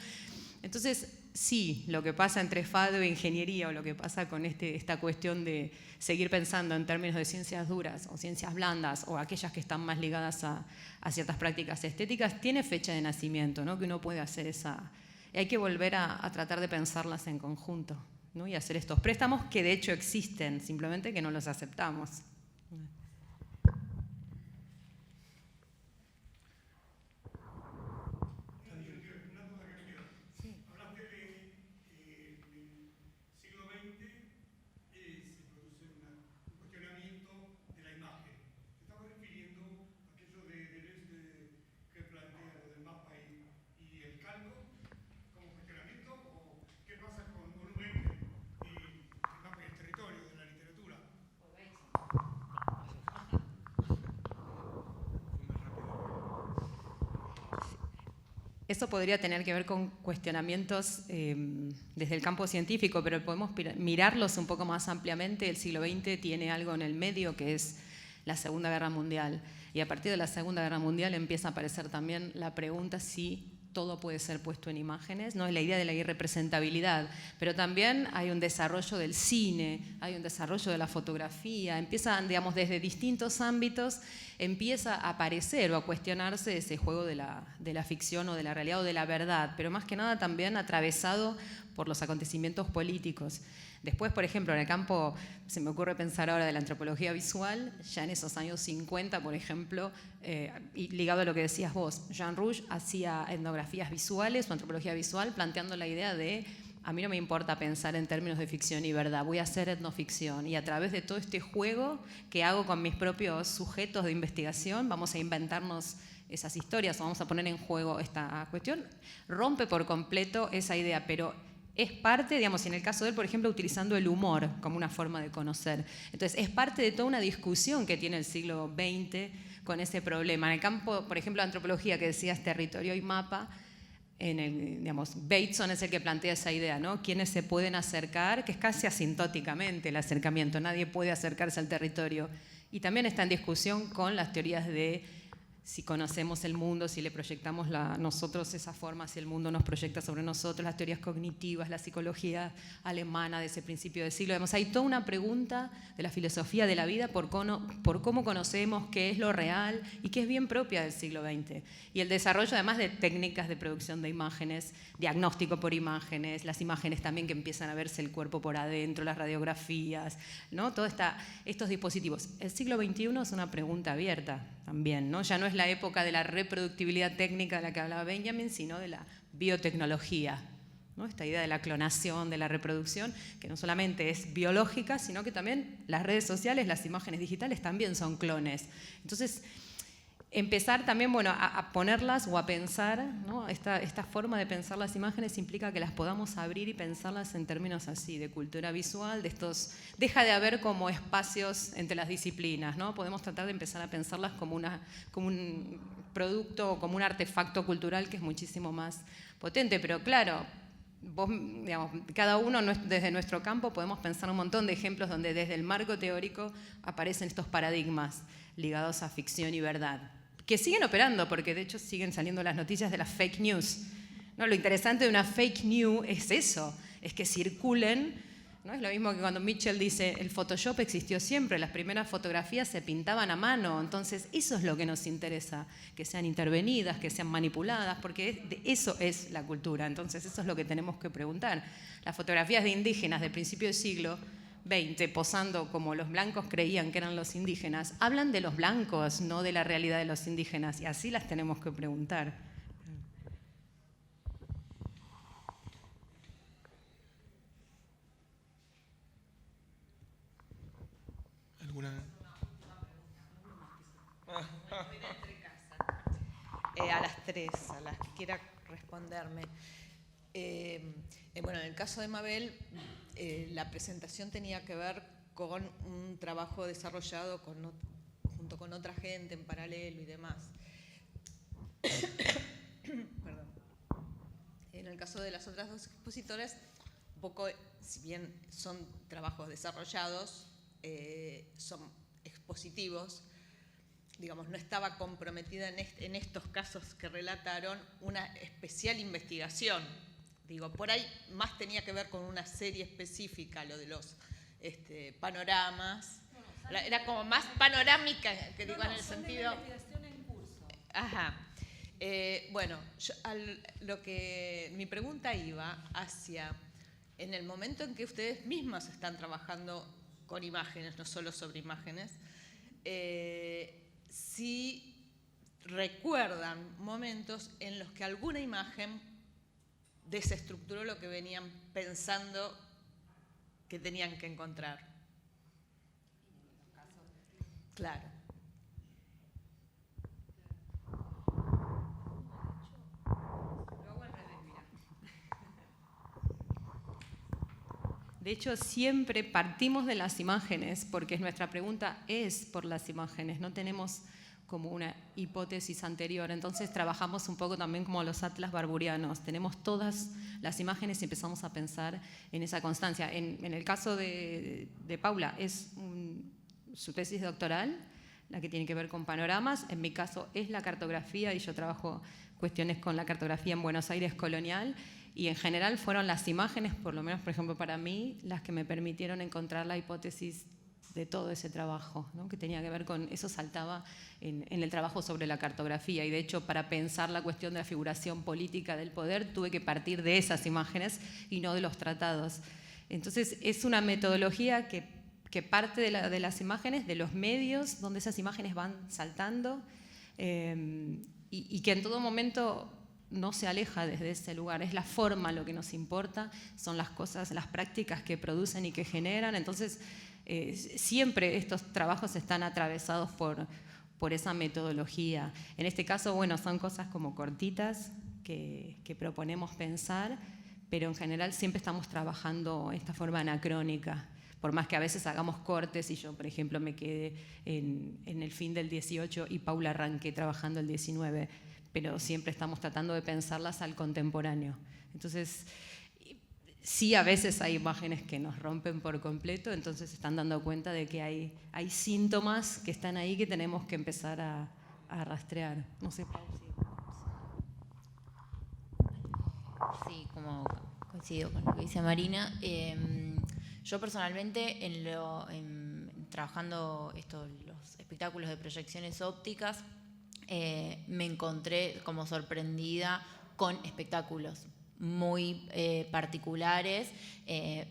Entonces, sí, lo que pasa entre FADO e ingeniería, o lo que pasa con esta cuestión de seguir pensando en términos de ciencias duras o ciencias blandas, o aquellas que están más ligadas a ciertas prácticas estéticas, tiene fecha de nacimiento, ¿no? Que uno puede hacer hay que volver a tratar de pensarlas en conjunto, ¿no? Y hacer estos préstamos que de hecho existen, simplemente que no los aceptamos. Eso podría tener que ver con cuestionamientos desde el campo científico, pero podemos mirarlos un poco más ampliamente. El siglo XX tiene algo en el medio que es la Segunda Guerra Mundial. Y a partir de la Segunda Guerra Mundial empieza a aparecer también la pregunta si todo puede ser puesto en imágenes, ¿no? Es la idea de la irrepresentabilidad, pero también hay un desarrollo del cine, hay un desarrollo de la fotografía, empiezan, digamos, desde distintos ámbitos, empieza a aparecer o a cuestionarse ese juego de la ficción o de la realidad o de la verdad, pero más que nada también atravesado por los acontecimientos políticos. Después, por ejemplo, en el campo, se me ocurre pensar ahora de la antropología visual, ya en esos años 50, por ejemplo, y ligado a lo que decías vos, Jean Rouch hacía etnografías visuales o antropología visual, planteando la idea de a mí no me importa pensar en términos de ficción y verdad, voy a hacer etnoficción y a través de todo este juego que hago con mis propios sujetos de investigación vamos a inventarnos esas historias, vamos a poner en juego esta cuestión. Rompe por completo esa idea, pero es parte, digamos, en el caso de él, por ejemplo, utilizando el humor como una forma de conocer. Entonces, es parte de toda una discusión que tiene el siglo XX con ese problema. En el campo, por ejemplo, de antropología, que decías territorio y mapa, digamos, Bateson es el que plantea esa idea, ¿no? Quienes se pueden acercar, que es casi asintóticamente el acercamiento, nadie puede acercarse al territorio. Y también está en discusión con las teorías de si conocemos el mundo, si le proyectamos nosotros esa forma, si el mundo nos proyecta sobre nosotros, las teorías cognitivas, la psicología alemana de ese principio de siglo. Además, hay toda una pregunta de la filosofía de la vida por cómo conocemos qué es lo real y qué es bien propia del siglo XX. Y el desarrollo, además, de técnicas de producción de imágenes, diagnóstico por imágenes, las imágenes también que empiezan a verse el cuerpo por adentro, las radiografías, ¿no? Todos estos dispositivos. El siglo XXI es una pregunta abierta también, ¿no? Ya no es la época de la reproductibilidad técnica de la que hablaba Benjamin, sino de la biotecnología, ¿no? Esta idea de la clonación, de la reproducción, que no solamente es biológica, sino que también las redes sociales, las imágenes digitales también son clones. Entonces, empezar también, bueno, a ponerlas o a pensar, ¿no? Esta forma de pensar las imágenes implica que las podamos abrir y pensarlas en términos así, de cultura visual, deja de haber como espacios entre las disciplinas, ¿no? Podemos tratar de empezar a pensarlas como un producto o como un artefacto cultural que es muchísimo más potente, pero claro, digamos, cada uno desde nuestro campo podemos pensar un montón de ejemplos donde desde el marco teórico aparecen estos paradigmas ligados a ficción y verdad, que siguen operando, porque de hecho siguen saliendo las noticias de las fake news, ¿no? Lo interesante de una fake news es eso, es que circulen, ¿no? Es lo mismo que cuando Mitchell dice, el Photoshop existió siempre, las primeras fotografías se pintaban a mano, entonces eso es lo que nos interesa, que sean intervenidas, que sean manipuladas, porque eso es la cultura, entonces eso es lo que tenemos que preguntar. Las fotografías de indígenas del principio del siglo XX, posando como los blancos creían que eran los indígenas, hablan de los blancos, no de la realidad de los indígenas, y así las tenemos que preguntar. ¿Alguna? A las tres, a las que quiera responderme. Bueno, en el caso de Mabel, la presentación tenía que ver con un trabajo desarrollado junto con otra gente en paralelo y demás. Perdón. En el caso de las otras dos expositoras, un poco, si bien son trabajos desarrollados, son expositivos, digamos, no estaba comprometida en estos casos que relataron una especial investigación. Digo, por ahí más tenía que ver con una serie específica, lo de los panoramas. Era como más panorámica, que digo, en el sentido... investigación en curso. Ajá. Bueno, mi pregunta iba hacia, en el momento en que ustedes mismas están trabajando con imágenes, no solo sobre imágenes, si recuerdan momentos en los que alguna imagen desestructuró lo que venían pensando que tenían que encontrar. Claro. De hecho, siempre partimos de las imágenes, porque nuestra pregunta es por las imágenes, no tenemos como una hipótesis anterior. Entonces trabajamos un poco también como los atlas barburianos. Tenemos todas las imágenes y empezamos a pensar en esa constancia. En el caso de Paula, es su tesis doctoral, la que tiene que ver con panoramas. En mi caso es la cartografía, y yo trabajo cuestiones con la cartografía en Buenos Aires colonial. Y en general fueron las imágenes, por lo menos, por ejemplo, para mí, las que me permitieron encontrar la hipótesis de todo ese trabajo, ¿no? Que tenía que ver con, eso saltaba en el trabajo sobre la cartografía, y de hecho para pensar la cuestión de la figuración política del poder tuve que partir de esas imágenes y no de los tratados. Entonces es una metodología que parte de las imágenes, de los medios donde esas imágenes van saltando, y que en todo momento no se aleja desde ese lugar, es la forma lo que nos importa, son las cosas, las prácticas que producen y que generan. Entonces, siempre estos trabajos están atravesados por esa metodología. En este caso, bueno, son cosas como cortitas que proponemos pensar, pero en general siempre estamos trabajando esta forma anacrónica. Por más que a veces hagamos cortes y yo, por ejemplo, me quedé en el fin del 18 y Paula arranqué trabajando el 19, pero siempre estamos tratando de pensarlas al contemporáneo. Entonces, sí, a veces hay imágenes que nos rompen por completo, entonces se están dando cuenta de que hay síntomas que están ahí que tenemos que empezar a rastrear. No sé, Paula. Sí, como coincido con lo que dice Marina. Yo personalmente, trabajando los espectáculos de proyecciones ópticas, me encontré como sorprendida con espectáculos muy particulares.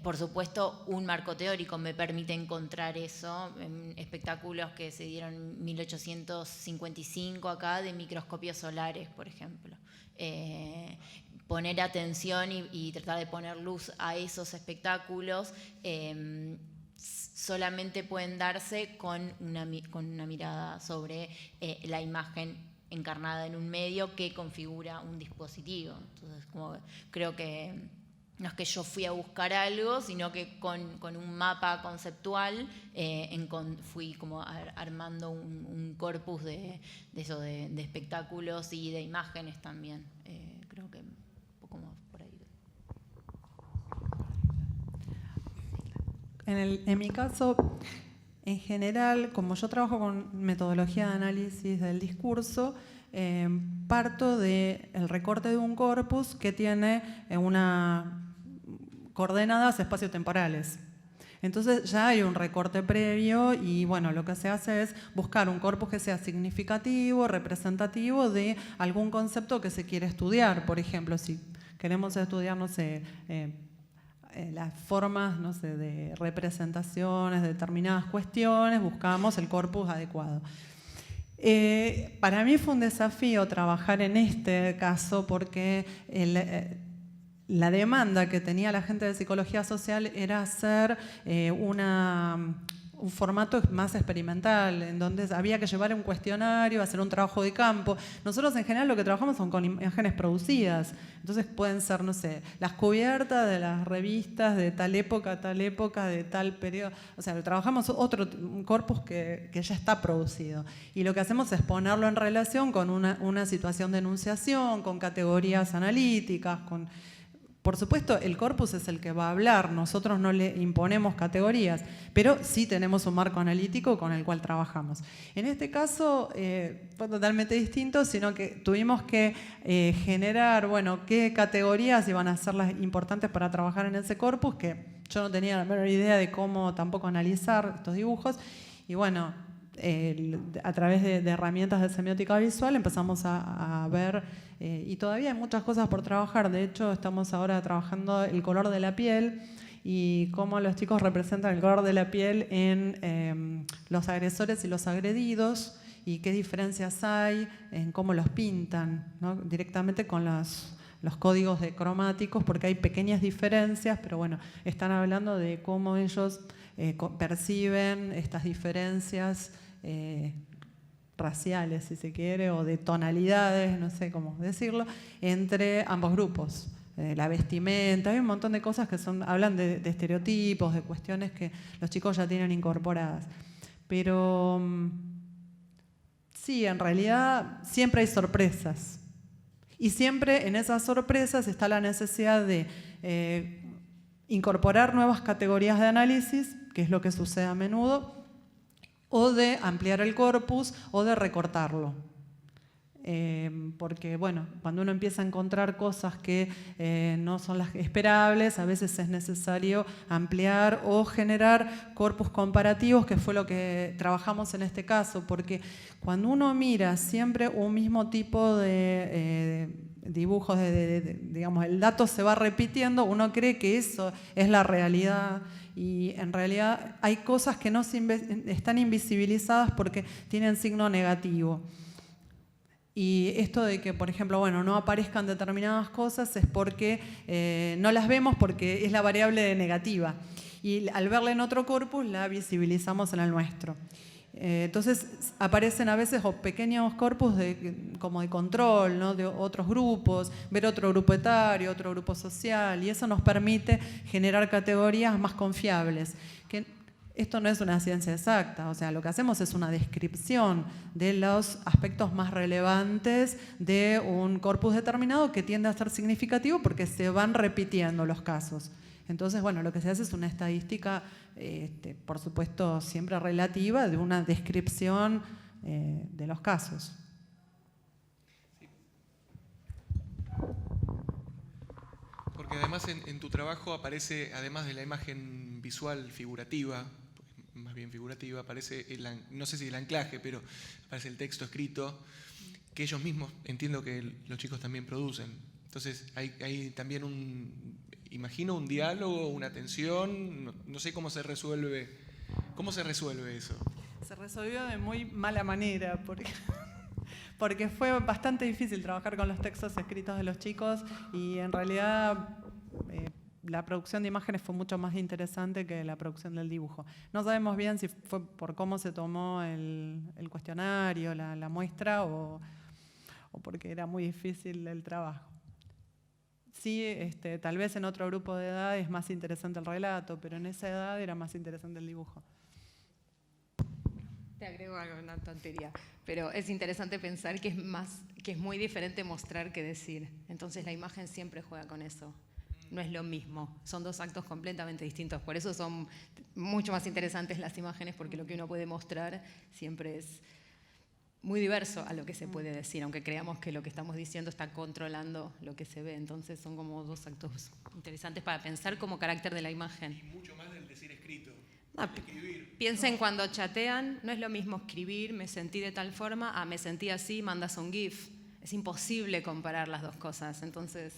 Por supuesto, un marco teórico me permite encontrar eso en espectáculos que se dieron en 1855 acá, de microscopios solares, por ejemplo. Poner atención y tratar de poner luz a esos espectáculos solamente pueden darse con una mirada sobre la imagen encarnada en un medio que configura un dispositivo. Entonces, creo que no es que yo fui a buscar algo, sino que con un mapa conceptual fui como armando un corpus de espectáculos y de imágenes también. Creo que como por ahí. En mi caso, en general, como yo trabajo con metodología de análisis del discurso, parto del recorte de un corpus que tiene coordenadas espaciotemporales. Entonces ya hay un recorte previo y bueno, lo que se hace es buscar un corpus que sea significativo, representativo de algún concepto que se quiere estudiar. Por ejemplo, si queremos estudiar, no sé, las formas, no sé, de representaciones de determinadas cuestiones, buscamos el corpus adecuado. Para mí fue un desafío trabajar en este caso porque la demanda que tenía la gente de psicología social era hacer un formato más experimental, en donde había que llevar un cuestionario, hacer un trabajo de campo. Nosotros en general lo que trabajamos son con imágenes producidas, entonces pueden ser, no sé, las cubiertas de las revistas de tal época, de tal periodo. O sea, trabajamos un corpus que ya está producido. Y lo que hacemos es ponerlo en relación con una situación de enunciación, con categorías analíticas, Por supuesto, el corpus es el que va a hablar, nosotros no le imponemos categorías, pero sí tenemos un marco analítico con el cual trabajamos. En este caso fue totalmente distinto, sino que tuvimos que generar, bueno, qué categorías iban a ser las importantes para trabajar en ese corpus, que yo no tenía la menor idea de cómo tampoco analizar estos dibujos, y bueno, a través de herramientas de semiótica visual empezamos a ver, y todavía hay muchas cosas por trabajar. De hecho, estamos ahora trabajando el color de la piel y cómo los chicos representan el color de la piel en los agresores y los agredidos, y qué diferencias hay en cómo los pintan, ¿no? Directamente con los códigos cromáticos, porque hay pequeñas diferencias, pero bueno, están hablando de cómo ellos perciben estas diferencias raciales, si se quiere, o de tonalidades, no sé cómo decirlo, entre ambos grupos. La vestimenta, hay un montón de cosas que hablan de estereotipos, de cuestiones que los chicos ya tienen incorporadas. Pero sí, en realidad siempre hay sorpresas. Y siempre en esas sorpresas está la necesidad de incorporar nuevas categorías de análisis, que es lo que sucede a menudo, o de ampliar el corpus o de recortarlo. Porque, bueno, cuando uno empieza a encontrar cosas que no son las esperables, a veces es necesario ampliar o generar corpus comparativos, que fue lo que trabajamos en este caso, porque cuando uno mira siempre un mismo tipo de dibujos, digamos, el dato se va repitiendo, uno cree que eso es la realidad, y en realidad hay cosas que no están invisibilizadas porque tienen signo negativo. Y esto de que, por ejemplo, bueno, no aparezcan determinadas cosas es porque no las vemos porque es la variable negativa. Y al verla en otro corpus la visibilizamos en el nuestro. Entonces aparecen a veces pequeños corpus como de control, ¿no? De otros grupos, ver otro grupo etario, otro grupo social, y eso nos permite generar categorías más confiables. Esto no es una ciencia exacta, o sea, lo que hacemos es una descripción de los aspectos más relevantes de un corpus determinado que tiende a ser significativo porque se van repitiendo los casos. Entonces, bueno, lo que se hace es una estadística, por supuesto, siempre relativa, de una descripción de los casos. Porque además en tu trabajo aparece, además de la imagen visual figurativa, más bien figurativa, aparece, no sé si el anclaje, pero aparece el texto escrito, que ellos mismos, entiendo que los chicos también producen. Entonces hay también imagino un diálogo, una tensión, no sé cómo se resuelve eso. Se resolvió de muy mala manera, porque fue bastante difícil trabajar con los textos escritos de los chicos y en realidad la producción de imágenes fue mucho más interesante que la producción del dibujo. No sabemos bien si fue por cómo se tomó el cuestionario, la muestra, o porque era muy difícil el trabajo. Sí, tal vez en otro grupo de edad es más interesante el relato, pero en esa edad era más interesante el dibujo. Te agrego algo, una tontería, pero es interesante pensar que es muy diferente mostrar que decir. Entonces la imagen siempre juega con eso. No es lo mismo, son dos actos completamente distintos. Por eso son mucho más interesantes las imágenes, porque lo que uno puede mostrar siempre es muy diverso a lo que se puede decir, aunque creamos que lo que estamos diciendo está controlando lo que se ve. Entonces son como dos actos interesantes para pensar como carácter de la imagen. Y mucho más del decir escrito. Escribir. Piensen cuando chatean, no es lo mismo escribir, me sentí de tal forma, me sentí así, mandas un GIF. Es imposible comparar las dos cosas. Entonces,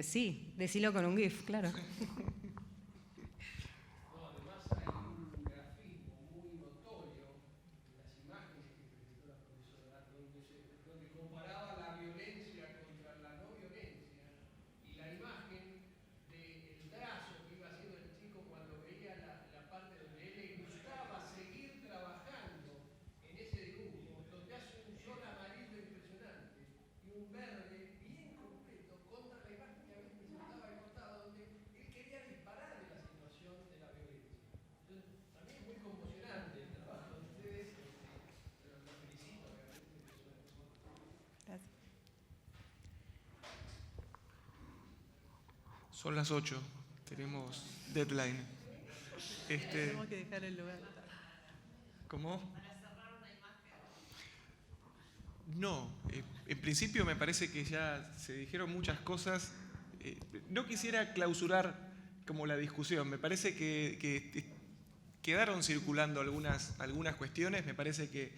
sí, decilo con un GIF, claro. Son las 8, tenemos deadline. Tenemos que dejar el lugar. ¿Cómo? ¿Para cerrar una imagen? No, en principio me parece que ya se dijeron muchas cosas. No quisiera clausurar como la discusión, me parece que quedaron circulando algunas cuestiones, me parece que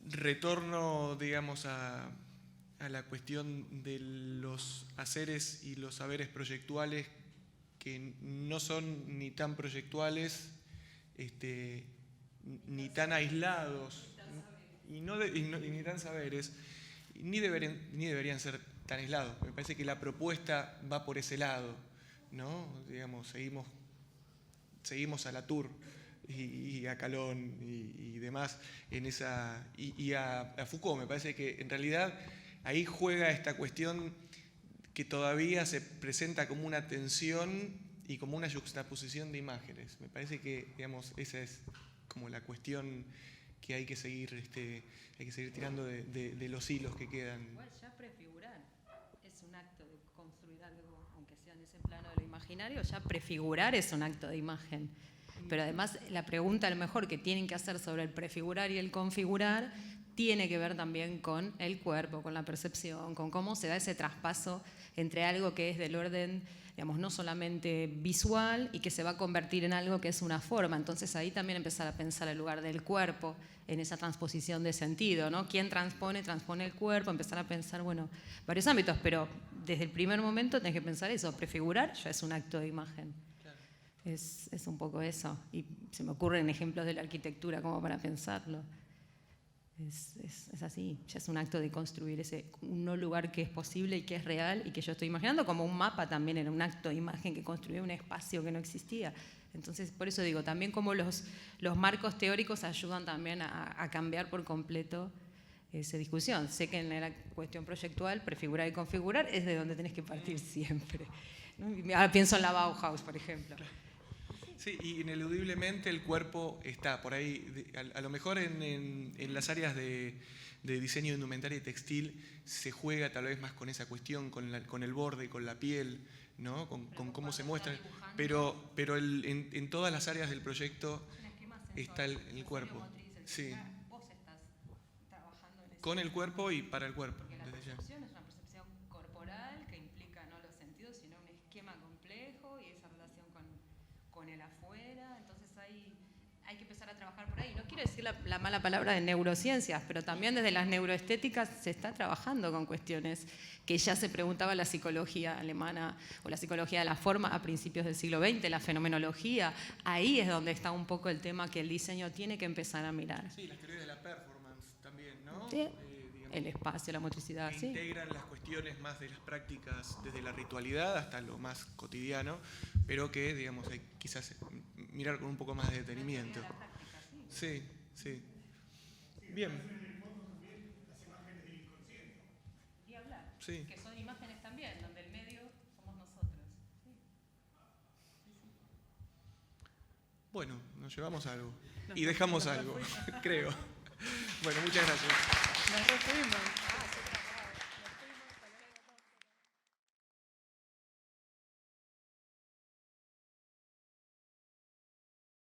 retorno, digamos, a la cuestión de los haceres y los saberes proyectuales que no son ni tan proyectuales ni tan aislados ni tan saberes, ni deberían ser tan aislados. Me parece que la propuesta va por ese lado, ¿no? Digamos, seguimos a Latour y a Calón y demás en esa, y a Foucault. Me parece que en realidad ahí juega esta cuestión que todavía se presenta como una tensión y como una juxtaposición de imágenes. Me parece que, digamos, esa es como la cuestión que hay que seguir tirando de los hilos que quedan. Igual ya prefigurar es un acto de construir algo, aunque sea en ese plano de lo imaginario, ya prefigurar es un acto de imagen. Pero además la pregunta a lo mejor que tienen que hacer sobre el prefigurar y el configurar tiene que ver también con el cuerpo, con la percepción, con cómo se da ese traspaso entre algo que es del orden, digamos, no solamente visual y que se va a convertir en algo que es una forma. Entonces ahí también empezar a pensar el lugar del cuerpo en esa transposición de sentido, ¿no? ¿Quién transpone el cuerpo? Empezar a pensar, bueno, varios ámbitos, pero desde el primer momento tenés que pensar eso, prefigurar ya es un acto de imagen. Claro. Es un poco eso. Y se me ocurren ejemplos de la arquitectura como para pensarlo. Es así, ya es un acto de construir un no lugar que es posible y que es real y que yo estoy imaginando, como un mapa también era un acto de imagen que construía un espacio que no existía. Entonces, por eso digo, también como los marcos teóricos ayudan también a cambiar por completo esa discusión. Sé que en la cuestión proyectual, prefigurar y configurar es de donde tenés que partir siempre, ¿no? Ahora pienso en la Bauhaus, por ejemplo. Sí, y ineludiblemente el cuerpo está por ahí. A lo mejor en las áreas de diseño de indumentaria y textil se juega tal vez más con esa cuestión, con el borde, con la piel, ¿no? con cómo se muestra. Pero en todas las áreas del proyecto está el cuerpo. Sí. Vos estás trabajando en Con el cuerpo y para el cuerpo. Porque la percepción es una percepción corporal que implica no los sentidos, sino un esquema complejo y esa relación con el afuera. Entonces hay que empezar a trabajar por ahí. No quiero decir la mala palabra de neurociencias, pero también desde las neuroestéticas se está trabajando con cuestiones que ya se preguntaba la psicología alemana o la psicología de la forma a principios del siglo XX, la fenomenología. Ahí es donde está un poco el tema que el diseño tiene que empezar a mirar. Sí, las teorías de la performance también, ¿no? Sí. El espacio, la motricidad, que sí. Integran las cuestiones más de las prácticas, desde la ritualidad hasta lo más cotidiano, pero que, digamos, hay quizás mirar con un poco más de detenimiento. Sí, sí. Bien. Y hablar, Sí. que son imágenes también, donde el medio somos nosotros. Sí. Bueno, nos llevamos algo. Y dejamos algo, creo. Bueno, muchas gracias.